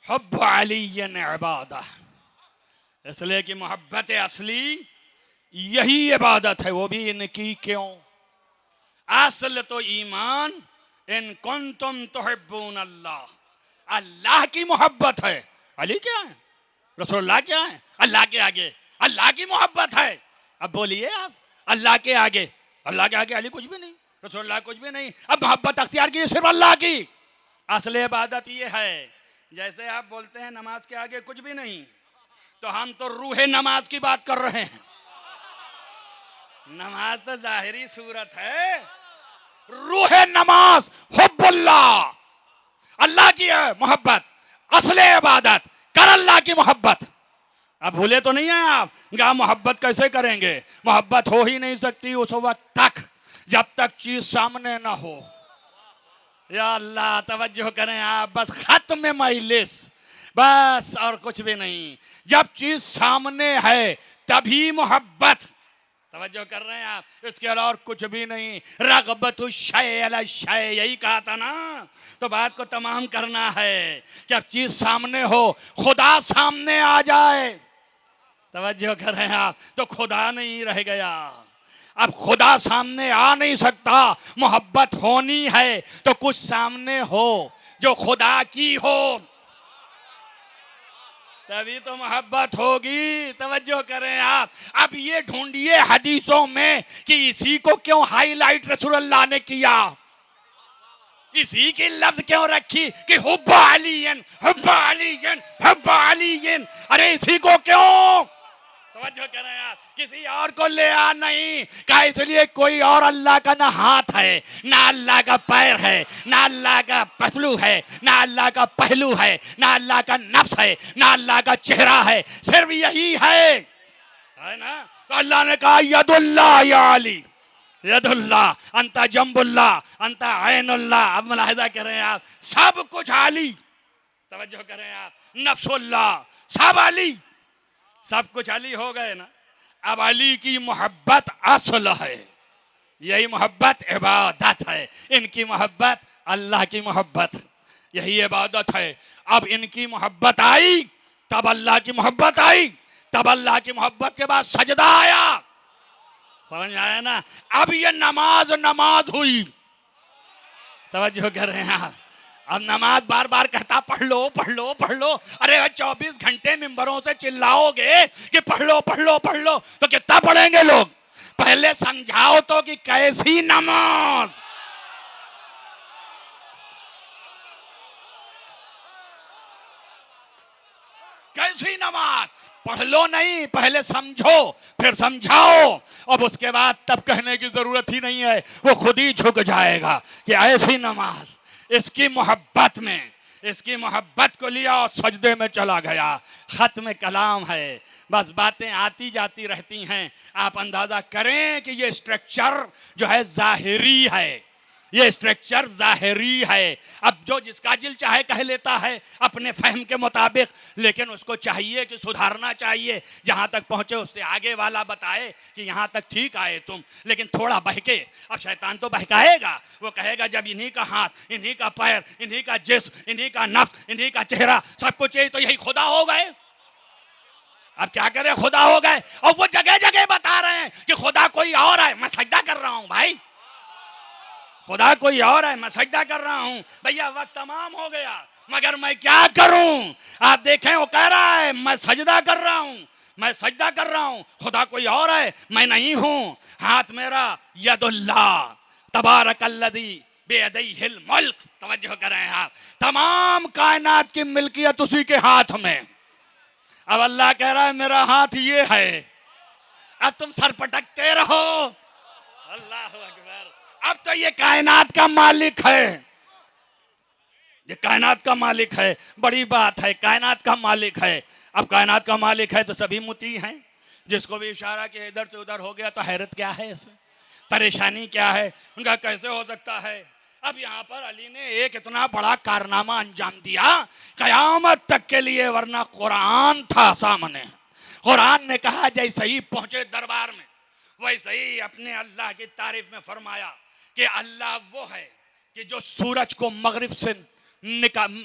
हुब्बु अलीय्यन इबादा, इसलिए कि मोहब्बत असली यही इबादत है। वो भी इनकी क्यों? असल तो ईमान इन कुंतुम तुहिब्बून अल्लाह, अल्लाह की मोहब्बत है। अली क्या है? रसूलुल्लाह क्या है? अल्लाह के आगे अल्लाह की मोहब्बत है। अब बोलिए आप, अल्लाह के आगे, अल्लाह के आगे अली कुछ भी नहीं, रसूलुल्लाह कुछ भी नहीं। अब मोहब्बत अख्तियार की सिर्फ अल्लाह की। असल इबादत ये है, जैसे आप बोलते हैं नमाज के आगे कुछ भी नहीं, तो हम तो रूहे नमाज की बात कर रहे हैं। नमाज तो जाहिरी सूरत है, रूहे नमाज हुब्बुल्लाह, अल्लाह की है मोहब्बत, असले इबादत कर अल्लाह की मोहब्बत। अब भूले तो नहीं है आप, क्या मोहब्बत कैसे करेंगे? मोहब्बत हो ही नहीं सकती उस वक्त तक जब तक चीज सामने ना हो। या अल्लाह, तवज्जो करें आप, बस खत्म मजलिस, बस और कुछ भी नहीं। जब चीज सामने है तभी मोहब्बत, तवज्जो कर रहे हैं आप, इसके अलावा और कुछ भी नहीं। रग़बतु शय अला शय, यही कहा था ना। तो बात को तमाम करना है कि अब चीज सामने हो, खुदा सामने आ जाए, तवज्जो कर रहे हैं आप, तो खुदा नहीं रह गया। अब खुदा सामने आ नहीं सकता, मोहब्बत होनी है तो कुछ सामने हो जो खुदा की हो, तभी तो मोहब्बत होगी। तवज्जो करें आप। अब ये ढूंढिए हदीसों में कि इसी को क्यों हाईलाइट रसूलुल्लाह ने किया, इसी की लफ्ज क्यों रखी कि हुब्बु अलीयन, हुब्बु अलीयन, हुब्बु अलीयन। अरे इसी को क्यों? तवज्जो करें आप, किसी और को ले आ नहीं कहा, इसलिए कोई और अल्लाह का ना हाथ है, ना अल्लाह का पैर है, ना अल्लाह का पसलू है, ना अल्लाह का पहलू है, ना अल्लाह का नफ्स है, ना अल्लाह का चेहरा है, सिर्फ यही है ना। तो अल्लाह ने कहा यदुल्लाह या अली, यदुल्लाह अंता जम्बुल्लाह अंता ऐनुल्लाह। अब मुलाहिदा करें आप, सब कुछ अली, तवज्जो करें आप, नफ्सुल्लाह सब अली, सब कुछ अली हो गए ना। अब अली की मोहब्बत असल है, यही मोहब्बत इबादत है। इनकी मोहब्बत अल्लाह की मोहब्बत, यही इबादत है। अब इनकी मोहब्बत आई तब अल्लाह की मोहब्बत आई, तब अल्लाह की मोहब्बत के बाद सजदा आया। समझ आया ना? अब ये नमाज नमाज हुई। तवज्जो कर रहे हैं आप? अब नमाज बार बार कहता पढ़ लो पढ़ लो पढ़ लो। अरे 24 घंटे मिंबरों से चिल्लाओगे कि पढ़ लो पढ़ लो पढ़ लो तो कितना पढ़ेंगे लोग? पहले समझाओ तो कि कैसी नमाज। कैसी नमाज? पढ़ लो नहीं, पहले समझो फिर समझाओ। अब उसके बाद तब कहने की जरूरत ही नहीं है, वो खुद ही झुक जाएगा कि ऐसी नमाज। इसकी मोहब्बत में, इसकी मोहब्बत को लिया और सजदे में चला गया। खत्म कलाम है, बस बातें आती जाती रहती हैं। आप अंदाजा करें कि ये स्ट्रक्चर जो है जाहिरी है, ये स्ट्रक्चर जाहिरी है। अब जो जिसका दिल चाहे कह लेता है अपने फहम के मुताबिक, लेकिन उसको चाहिए कि सुधारना चाहिए। जहाँ तक पहुँचे उससे आगे वाला बताए कि यहाँ तक ठीक आए तुम, लेकिन थोड़ा बहके। अब शैतान तो बहकाएगा, वो कहेगा जब इन्हीं का हाथ, इन्हीं का पैर, इन्हीं का जिस्म, इन्हीं का नफ्स, इन्हीं का चेहरा सब कुछ यही, तो यही खुदा हो गए। अब क्या करें, खुदा हो गए। और वो जगह जगह बता रहे हैं कि खुदा कोई और है। मैं सजदा कर रहा हूँ भाई, खुदा कोई और है, मैं सजदा कर रहा हूं। भैया वक्त तमाम हो गया, मगर मैं क्या करूं? आप देखें वो कह रहा है मैं सजदा कर रहा हूं, मैं सजदा कर रहा हूं। खुदा कोई और है, मैं नहीं हूं। हाथ मेरा यदुल्लाह तबारकल्लज़ी बियदिहिल मुल्क। तवज्जो करें आप, तमाम कायनात की मिल्कियत उसी के हाथ में। अब अल्लाह कह रहा है मेरा हाथ ये है, अब तुम सर पटकते रहो। अल्लाह अकबर। अब तो ये कायनात का मालिक है, ये कायनात का मालिक है। बड़ी बात है, कायनात का मालिक है। अब कायनात का मालिक है तो सभी मुती हैं। जिसको भी इशारा किया इधर से उधर हो गया तो हैरत क्या है इसमें, परेशानी क्या है? उनका कैसे हो सकता है? अब यहाँ पर अली ने एक इतना बड़ा कारनामा अंजाम दिया कयामत तक के लिए, वरना कुरान था सामने। कुरान ने कहा जैसे ही पहुंचे दरबार में वैसे ही अपने अल्लाह की तारीफ में फरमाया कि अल्लाह वो है कि जो सूरज को मगरिब से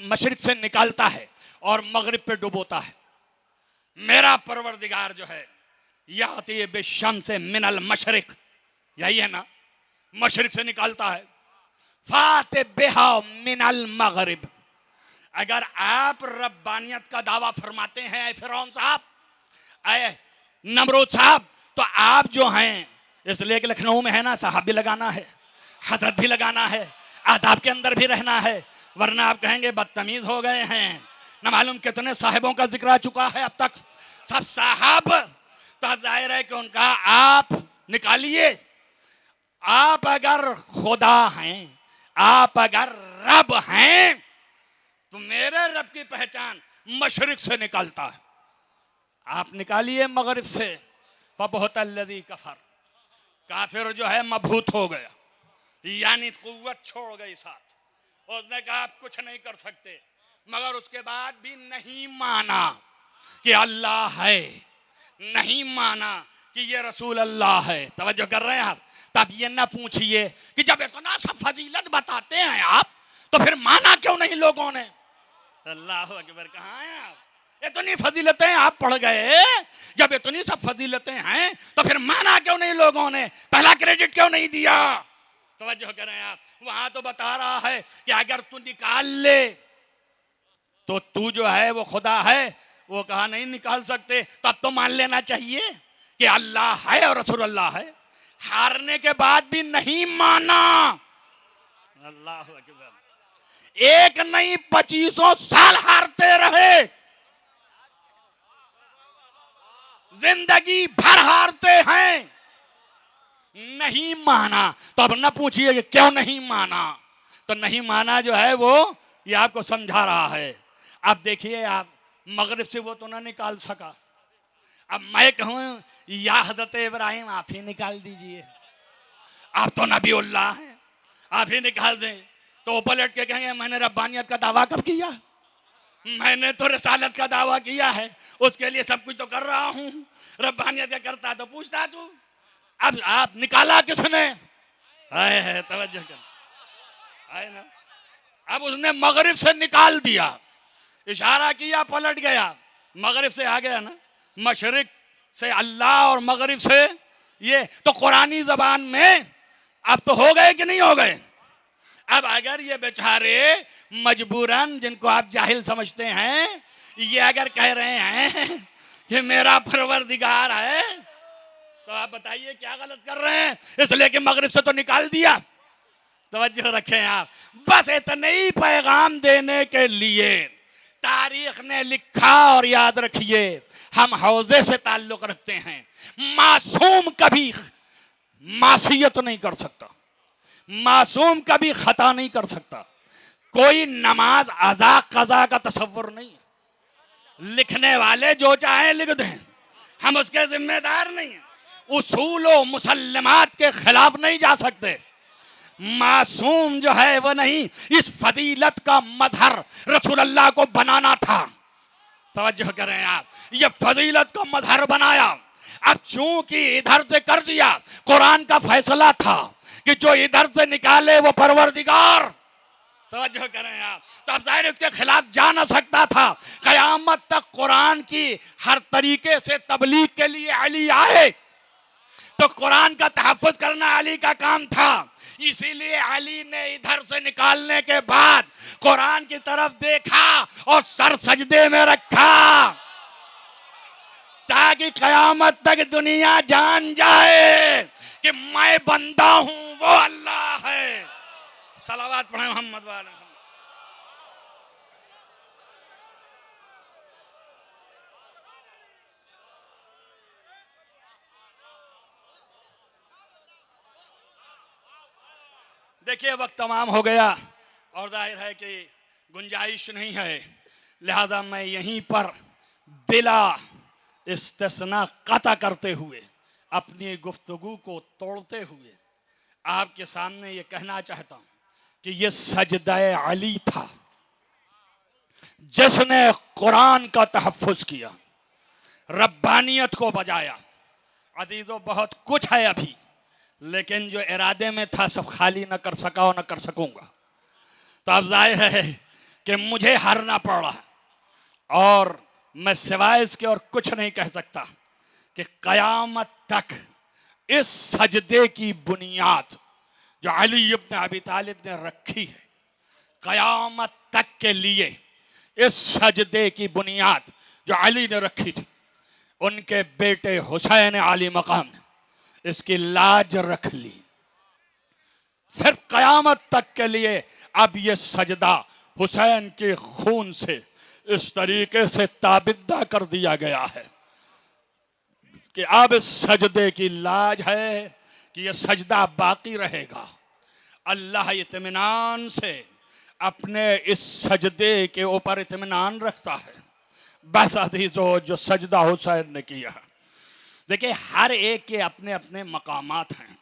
मशरिक से निकालता है और मगरिब पे डुबोता है। मेरा परवरदिगार जो है याती बिशम्स मिनल मशरिक, यही है ना, मशरिक से निकालता है। फाते बिहा मिनल मगरिब। अगर आप रब्बानियत का दावा फरमाते हैं फिरौन साहब, नमरूद साहब, तो आप जो हैं, इसलिए कि लखनऊ में है ना, साहब भी लगाना है, हजरत भी लगाना है, आदाब के अंदर भी रहना है, वरना आप कहेंगे बदतमीज हो गए हैं। न मालूम कितने साहिबों का जिक्र आ चुका है अब तक, सब साहब। तो अब जाहिर है कि उनका आप निकालिए। आप अगर खुदा हैं, आप अगर रब हैं, तो मेरे रब की पहचान मशरिक से निकलता है। आप निकालिए मगरिब से। फबहुत अल्लज़ी कफर, काफिर जो है मबहूत हो गया, यानी कुव्वत छोड़ गई साथ। उसने कहा आप कुछ नहीं कर सकते, मगर उसके बाद भी नहीं माना कि अल्लाह है, नहीं माना कि ये रसूल अल्लाह है। तवज्जो कर रहे हैं आप? तब ये ना पूछिए कि जब इतना सब फजीलत बताते हैं आप, तो फिर माना क्यों नहीं लोगों ने? अल्लाह अकबर। कहाँ हैं आप? इतनी फजीलतें आप पढ़ गए, जब इतनी सब फजीलतें हैं तो फिर माना क्यों नहीं लोगों ने? पहला क्रेडिट क्यों नहीं दिया? तवज्जो करें आप, वहां तो बता रहा है कि अगर तू निकाल ले तो तू जो है वो खुदा है। वो कहा नहीं निकाल सकते, तब तो मान लेना चाहिए कि अल्लाह है और रसूल अल्लाह है। हारने के बाद भी नहीं माना। अल्लाह अकबर। एक नहीं 2500 साल हारते रहे, जिंदगी भर हारते हैं, नहीं माना। तो अब न पूछिए कि क्यों नहीं माना, तो नहीं माना जो है वो ये आपको समझा रहा है। अब देखिए आप, मगरिब से वो तो ना निकाल सका, अब मैं कहूं या हज़रत इब्राहिम आप ही निकाल दीजिए, आप तो नबीउल्लाह हैं, आप ही निकाल दें। तो वो पलट के कहेंगे मैंने रब्बानियत का दावा कब किया, मैंने तो रिसालत का दावा किया है, उसके लिए सब कुछ तो कर रहा हूं। रब्बानियत का करता तो पूछता तू, अब आप निकाला किसने? है तवज्जो कर, है ना। अब उसने मगरिब से निकाल दिया, इशारा किया पलट गया, मगरिब से आ गया ना, मशरिक से अल्लाह और मगरिब से ये, तो कुरानी जबान में अब तो हो गए कि नहीं हो गए? अब अगर ये बेचारे मजबूरन, जिनको आप जाहिल समझते हैं, ये अगर कह रहे हैं कि मेरा परवरदिगार है, तो आप बताइए क्या गलत कर रहे हैं? इसलिए कि मगरिब से तो निकाल दिया। तवज्जो रखें आप, बस इतने ही पैगाम देने के लिए तारीख ने लिखा। और याद रखिए, हम हौजे से ताल्लुक रखते हैं, मासूम कभी मासियत नहीं कर सकता, मासूम कभी खता नहीं कर सकता। कोई नमाज अज़ा कज़ा का तसव्वुर नहीं है। लिखने वाले जो चाहे लिख दें, हम उसके जिम्मेदार नहीं हैं। उसूल व मुसल्लमात के खिलाफ नहीं जा सकते। मासूम जो है वो नहीं, इस फजीलत का मजहर रसूलुल्लाह को बनाना था। तवज्जो करें आप, ये फजीलत का मजहर बनाया। अब चूंकि इधर से कर दिया, कुरान का फैसला था कि जो इधर से निकाले वो परवरदिगार। तवज्जो करें आप, तो अब जाहिर इसके खिलाफ जा ना सकता था। कयामत तक कुरान की हर तरीके से तबलीग के लिए अली आए, तो कुरान का तहफ़्फ़ुज़ करना अली का काम था। इसीलिए अली ने इधर से निकालने के बाद कुरान की तरफ देखा और सर सजदे में रखा, ताकि कयामत तक दुनिया जान जाए कि मैं बंदा हूं, वो अल्लाह है। सलावत पढ़े मोहम्मद वाले। देखिए वक्त तमाम हो गया और जाहिर है कि गुंजाइश नहीं है, लिहाजा मैं यहीं पर बिला इस्तिस्ना कता करते हुए, अपनी गुफ्तगू को तोड़ते हुए आपके सामने ये कहना चाहता हूं कि ये सजदा अली था जिसने कुरान का तहफ़्फ़ुज़ किया, रब्बानियत को बजाया। अजीज़ों, बहुत कुछ है अभी, लेकिन जो इरादे में था सब खाली न कर सका और न कर सकूंगा। तो अब जाहिर है कि मुझे हारना पड़ा और मैं सिवाय इसके और कुछ नहीं कह सकता कि कयामत तक इस सजदे की बुनियाद जो अली इब्न अबी तालिब ने रखी है, कयामत तक के लिए इस सजदे की बुनियाद जो अली ने रखी थी, उनके बेटे हुसैन आली मकाम ने इसकी लाज रख ली। सिर्फ कयामत तक के लिए अब ये सजदा हुसैन के खून से इस तरीके से ताबिद्दा कर दिया गया है कि अब इस सजदे की लाज है कि ये सजदा बाकी रहेगा। अल्लाह इत्मीनान से अपने इस सजदे के ऊपर इत्मीनान रखता है। बस अजीजों, जो सजदा हुसैन ने किया, देखिए हर एक के अपने अपने मकामात हैं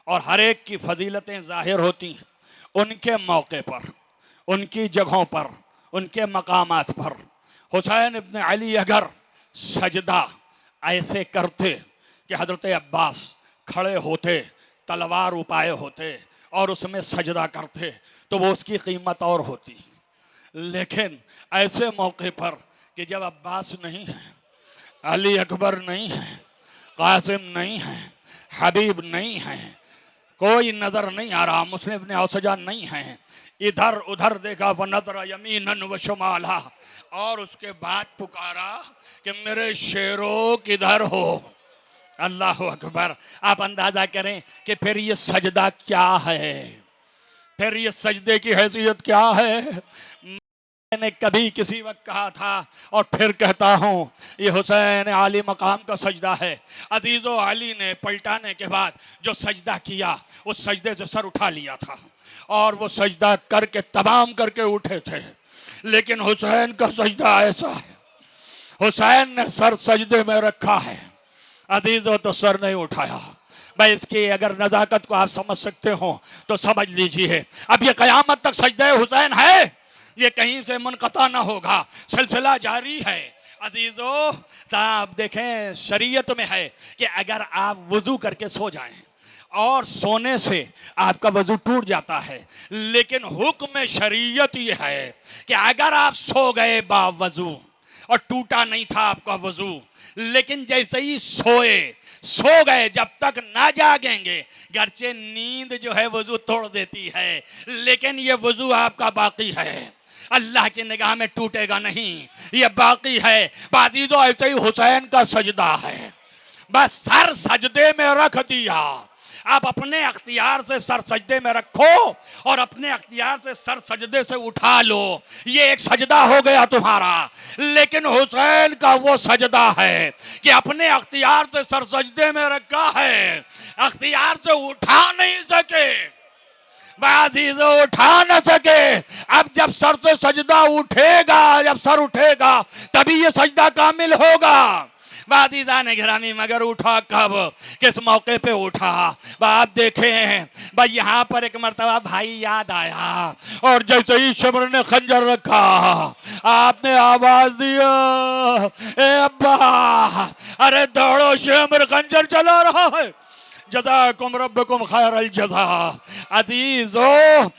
और हर एक की फजीलतें ज़ाहिर होती हैं उनके मौके पर, उनकी जगहों पर, उनके मकामात पर। हुसैन इब्न अली अगर सजदा ऐसे करते कि हज़रत अब्बास खड़े होते, तलवार उपाए होते और उसमें सजदा करते, तो वो उसकी कीमत और होती। लेकिन ऐसे मौके पर कि जब अब्बास नहीं है, अली अकबर नहीं है, कासिम नहीं है, हबीब नहीं है, कोई नजर नहीं आ रहा, मुस्लिम इब्न औसजा नहीं है, इधर उधर देखा, व नजर यमीनन व शुमाला, और उसके बाद पुकारा कि मेरे शेरों किधर हो। अल्लाह अकबर। आप अंदाजा करें कि फिर ये सजदा क्या है, फिर ये सजदे की हैसियत क्या है। मैंने कभी किसी वक्त कहा था और फिर कहता हूँ, ये हुसैन आली मकाम का सजदा है। अजीज़ो, अली ने पलटाने के बाद जो सजदा किया, उस सजदे से सर उठा लिया था और वो सजदा करके तमाम करके उठे थे। लेकिन हुसैन का सजदा ऐसा है, हुसैन ने सर सजदे में रखा है, अजीज़ो तो सर नहीं उठाया। भाई, इसकी अगर नज़ाकत को आप समझ सकते हो तो समझ लीजिए, अब ये क़यामत तक सजदा हुसैन है, ये कहीं से मुनक़ता ना होगा, सिलसिला जारी है। अजीजों, तो आप देखें शरीयत में है कि अगर आप वजू करके सो जाएं और सोने से आपका वजू टूट जाता है, लेकिन हुक्म शरीयत ये है कि अगर आप सो गए बावजू और टूटा नहीं था आपका वजू, लेकिन जैसे ही सो गए, जब तक ना जागेंगे, गर्चे नींद जो है वजू तोड़ देती है, लेकिन ये वजू आपका बाकी है, अल्लाह की निगाह में टूटेगा नहीं, ये बाकी है। बाजी तो ऐसे ही हुसैन का सजदा है, बस सर सजदे में रख दिया। आप अपने अख्तियार से सर सजदे में रखो और अपने अख्तियार से सर सजदे से उठा लो, ये एक सजदा हो गया तुम्हारा। लेकिन हुसैन का वो सजदा है कि अपने अख्तियार से सर सजदे में रखा है, अख्तियार से उठा नहीं सके, बाजीज़ो उठा न सके। अब जब सर से सजदा उठेगा, जब सर उठेगा तभी ये सजदा कामिल होगा। बाजीज़ान गिरामी, मगर उठा कब, किस मौके पे उठा? आप देखें भाई, यहाँ पर एक मर्तबा भाई याद आया और जैसे ही शमर ने खंजर रखा, आपने आवाज दिया, ए अब्बा, अरे दौड़ो, शमर खंजर चला रहा है, जज़ाकुम रब्बुकुम खैरल जज़ा। अजीजों,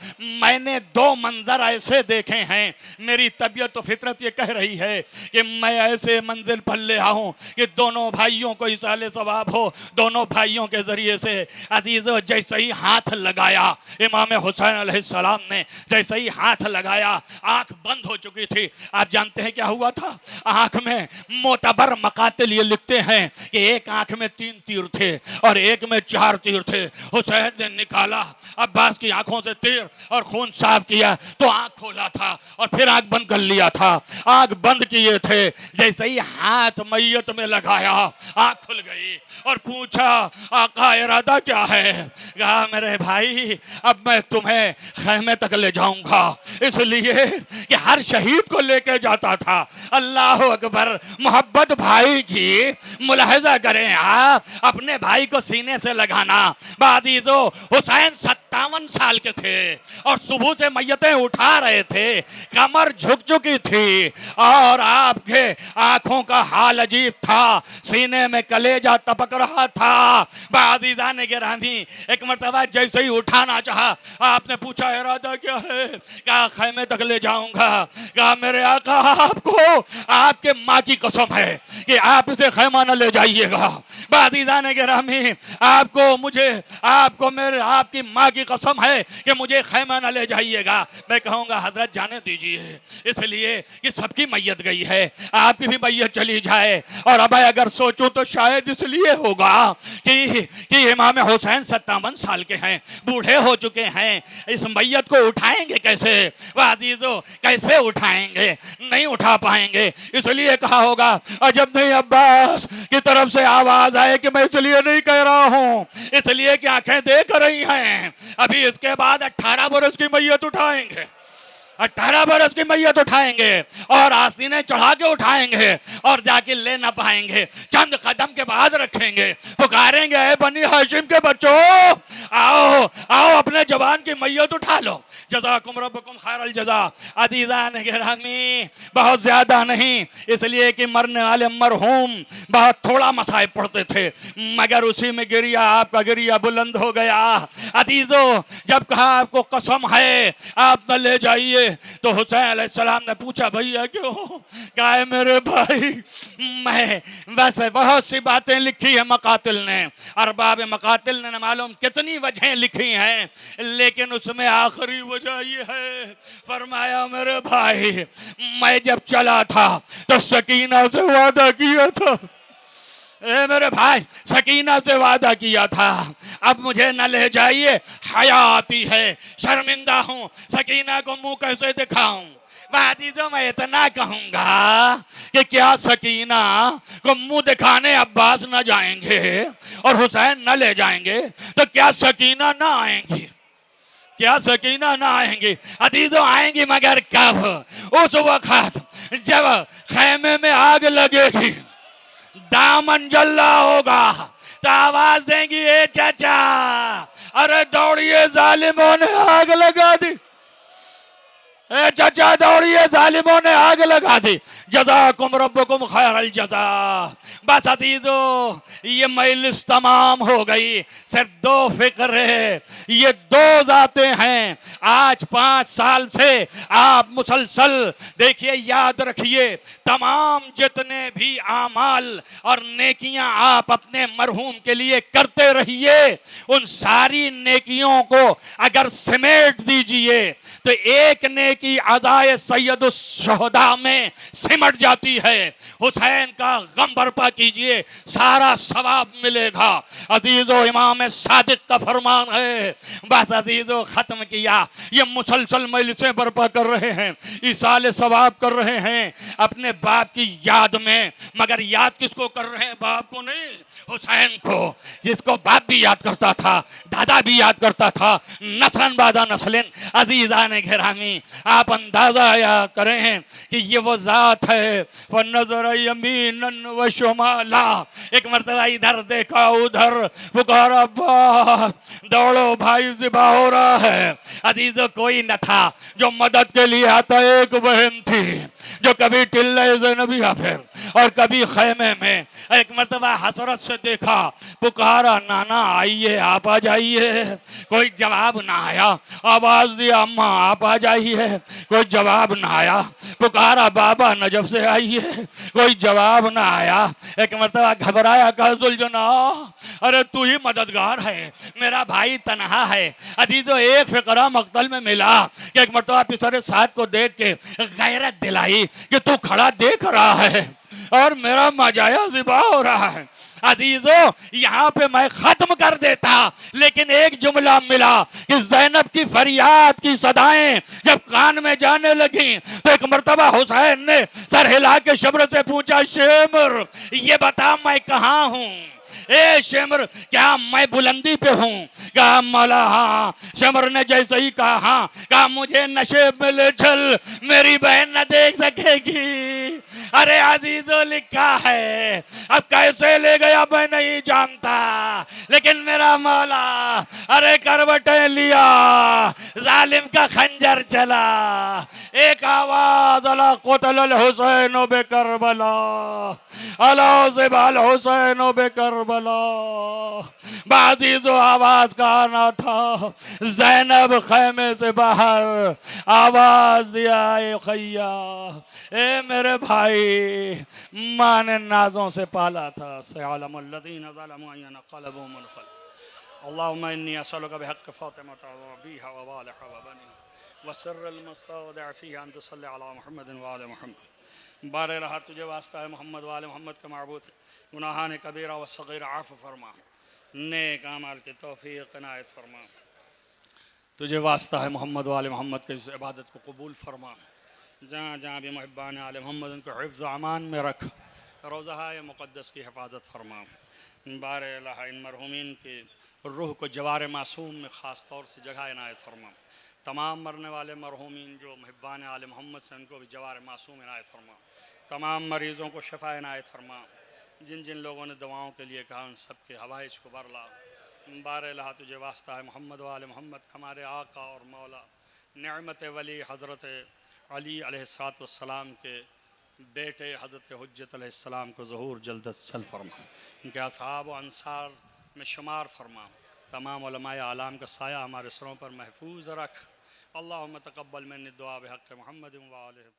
मैंने दो मंजर ऐसे देखे हैं, मेरी तबीयत तो फितरत ये कह रही है कि मैं ऐसे मंजिल पर ले आऊं कि दोनों भाइयों को इसाले सवाब हो, दोनों भाइयों के जरिए से। अजीजों, जैसे ही हाथ लगाया इमाम हुसैन अलैहिस्सलाम ने, जैसे ही हाथ लगाया, आंख बंद हो चुकी थी। आप जानते हैं क्या हुआ था? आंख में मोतबर मकातिल ये लिखते हैं कि एक आंख में 3 तीर थे और एक में 4 तीर थे। हुसैन ने निकाला अब्बास की आंखों से तीर और खून साफ किया तो आंख खोला था और फिर आंख बंद कर लिया था। आंख बंद किए थे, जैसे ही हाथ मैयत में लगाया आंख खुल गई और पूछा, आका इरादा क्या है? कहा, मेरे भाई, अब मैं तुम्हें खैमे तक ले जाऊंगा, इसलिए कि हर शहीद को लेके जाता था। अल्लाह अकबर, मोहब्बत भाई की मुलाहिजा करें आप, अपने भाई को सीने से लगाना। बाजीजो, हुसैन 57 साल के थे और सुबह से मैयतें उठा रहे थे, कमर झुक चुकी थी और आपके आंखों का हाल अजीब था, सीने में कलेजा तपक रहा था। बाजीजान गिरामी, एक मर्तबा जैसे ही उठाना चाहा, आपने पूछा, इरादा क्या है? कहा, खैमे तक ले जाऊंगा। कहा, मेरे आका, आपको आपके माँ की कसम है कि आप इसे खैमा न ले जाइएगा। बाजीजान गिरामी, आपको मेरे आपकी माँ की कसम है कि मुझे खैमा न ले जाइएगा। मैं कहूँगा, हजरत जाने दीजिए, इसलिए कि सबकी मैयत गई है, आपकी भी मैयत चली जाए। और अब अगर सोचूं तो शायद इसलिए होगा कि इमाम हुसैन 57 साल के हैं, बूढ़े हो चुके हैं, इस मैयत को उठाएंगे कैसे? अजीजों, कैसे उठाएंगे? नहीं उठा पाएंगे, इसलिए कहा होगा, अजब नहीं अब्बास की तरफ से आवाज आए कि मैं इसलिए नहीं कह रहा हूँ, इसलिए कि आंखें देख रही हैं, अभी इसके बाद 18 बरस की मैयत उठाएंगे, 18 बरस की मैयत उठाएंगे और आस्तीनें चढ़ा के उठाएंगे और जाके ले ना पाएंगे, चंद कदम के बाद रखेंगे, पुकारेंगे, ए बनी हाशिम के बच्चों, आओ आओ, अपने जवान की मैयत उठा लो, जज़ाकुम रब्बुकुम खैरल जज़ा। अज़ीज़ान गिरामी, बहुत ज्यादा नहीं, इसलिए कि मरने वाले मरहूम बहुत थोड़ा मसाइब पढ़ते थे, मगर उसी में गिरिया, आपका गिरिया बुलंद हो गया। अजीजों, जब कहा आपको कसम है आप न ले जाइए, तो हुसैन अलैहिस्सलाम ने पूछा, भैया क्यों? कहा है, मेरे भाई, मैं बस बहुत सी बातें लिखी है मकातिल ने, अरबाब मकातिल ने मालूम कितनी वजहें लिखी हैं, लेकिन उसमें आखिरी वजह ये है, फरमाया, मेरे भाई, मैं जब चला था तो सकीना से वादा किया था, ए मेरे भाई, सकीना से वादा किया था, अब मुझे न ले जाइए, हया आती है, शर्मिंदा हूँ, सकीना को मुंह कैसे दिखाऊं? बाजीजों, मैं इतना कहूंगा कि क्या सकीना को मुंह दिखाने अब्बास न जाएंगे और हुसैन न ले जाएंगे तो क्या सकीना न आएंगी? क्या सकीना ना आएंगी? अजीजों, आएंगी, मगर कब? उस वक्त जब खैमे में आग लगेगी, दामन जल्ला होगा, तो आवाज देंगी, ए चाचा, अरे दौड़िए, जालिमों ने आग लगा दी, ए चाचा दौड़िए, जालिमों ने आग लगा दी। जज़ाकुम रब्बुकुम खैरल जज़ा। बस अजीजो, ये मजलिस तमाम हो गई। सिर्फ दो फिक्र है, ये दो जातें हैं। आज 5 साल से आप मुसलसल देखिए, याद रखिए, तमाम जितने भी आमाल और नेकियां आप अपने मरहूम के लिए करते रहिए, उन सारी नेकियों को अगर समेट दीजिए तो एक नेकी अदाए सैयदुस शुहदा में सिमट जाती है। हुसैन का गम बर्पा कीजिए, सारा सवाब मिलेगा। अजीजो, इमाम सादिक का फरमान है। बस अजीजो, खत्म किया। ये मुसलसल मजलिसें बर्पा कर रहे हैं, इसाले सवाब कर रहे हैं अपने बाप की याद में, मगर याद किसको कर रहे हैं? बाप को नहीं, हुसैन को, जिसको बाप भी याद करता था, दादा भी याद करता था। नस्लन बादा नस्लन। अजीजा ने गिरामी, आप अंदाजा याद करें हैं कि ये वो जात है। वो नजर यमीनन व शुमाला, एक मरतबा इधर देखा उधर, पुकारा अब्बास, दौड़ो भाई ज़िबा हो रहा है। अजीजों, कोई न था जो मदद के लिए आता। एक बहन थी जो कभी टिल्ले ज़ैनबिया पे और कभी खैमे में। एक मरतबा हसरत से देखा, पुकारा नाना आइए, आप आ जाइए। कोई जवाब ना आया। आवाज दिया अम्मा आप आ जाइए, कोई जवाब ना आया। पुकारा बाबा नजफ से आइए, कोई जवाब ना आया। एक मरतबा घबराया, कहा जुलजना, अरे तू ही मददगार है, मेरा भाई तनहा है। अजीजों, एक फिक्रा मक्तल में मिला कि एक मरतबा पिसरे साथ को देख के गैरत दिलाई कि तू खड़ा देख रहा है और मेरा मजाया ज़िबा हो रहा है। अजीजों, यहाँ पे मैं खत्म कर देता, लेकिन एक जुमला मिला कि ज़ैनब की फरियाद की सदाएं जब कान में जाने लगी तो एक मर्तबा हुसैन ने सर हिला के शम्र से पूछा, शेमर ये बता मैं कहाँ हूँ? ए शेमर, क्या मैं बुलंदी पे हूँ? कहा मौला हाँ। शेमर ने जैसे ही कहा हाँ, कहा मुझे नशे में ले चल, मेरी बहन न देख सकेगी। अरे अजीजों, लिखा है, अब कैसे ले गया मैं नहीं जानता, लेकिन मेरा मौला अरे करवटें लिया, जालिम का खंजर चला। एक आवाज, अला क़ुतिल हुसैन बे करबला, अला ज़िबाल हुसैन बे करबला। बाजी जो आवाज का आना था, ज़ैनब खैमे से बाहर आवाज दिया, ए खैया, ए मेरे भाई, माँ ने नाजों से पाला था। सयालमुल्लज़ीना ज़लमू अय्यन क़लबुहुम मुनक़लब। अल्लाहुम्मा इन्नी असअलुका बिहक़्क़ि फ़ातिमा व अबीहा व वालिहा व बनीहा व सिर्रिल मुस्तौदअ फ़ीहा अन तुसल्ली अला मुहम्मदिन व आलि मुहम्मद। बारे रहा तुझे वास्ता है मोहम्मद व आले मोहम्मद का माबूद, गुनाहान कबीरा व सग़ीरा आफ़ फरमा, नेक अमाल की तौफ़ीक़ इनायत फरमा। तुझे वास्ता है मोहम्मद व आले मोहम्मद की इस इबादत को कबूल फरमा। जहाँ जहाँ भी मुहिब्बान आले मोहम्मद उनको हिफ्ज़ अमान में रख, रोज़ाए मुक़द्दस की हिफाजत फरमा। बारे अल्लाह इन मरहूमीन की रूह को जवार मासूम में ख़ास तौर से जगह इनायत फरमा। तमाम मरने वाले मरहूमीन जो मुहिब्बान आले मोहम्मद से, उनको भी जवार मासूम इनायत फरमा। तमाम मरीज़ों को शफ़ा इनायत फरमा। जिन जिन लोगों ने दवाओं के लिए कहा, उन सब के हवाइज को भरला। बारे अल्लाह तुझे वास्ता है मोहम्मद वाले मोहम्मद, हमारे आका और मौला नेमत वली हज़रत अली अलैहिस्सलाम के बेटे हज़रत हुज्जत अलैहिस्सलाम को ज़हूर जल्द चल फरमा, उनके असहाब व अंसार में शुमार फरमा। तमाम उलमाए आलाम का साया हमारे सरों पर महफूज रख। अल्लाहुम्मा तक़ब्बल मिन्नी दुआ बिहक़्क़ि मुहम्मद व आलिहि।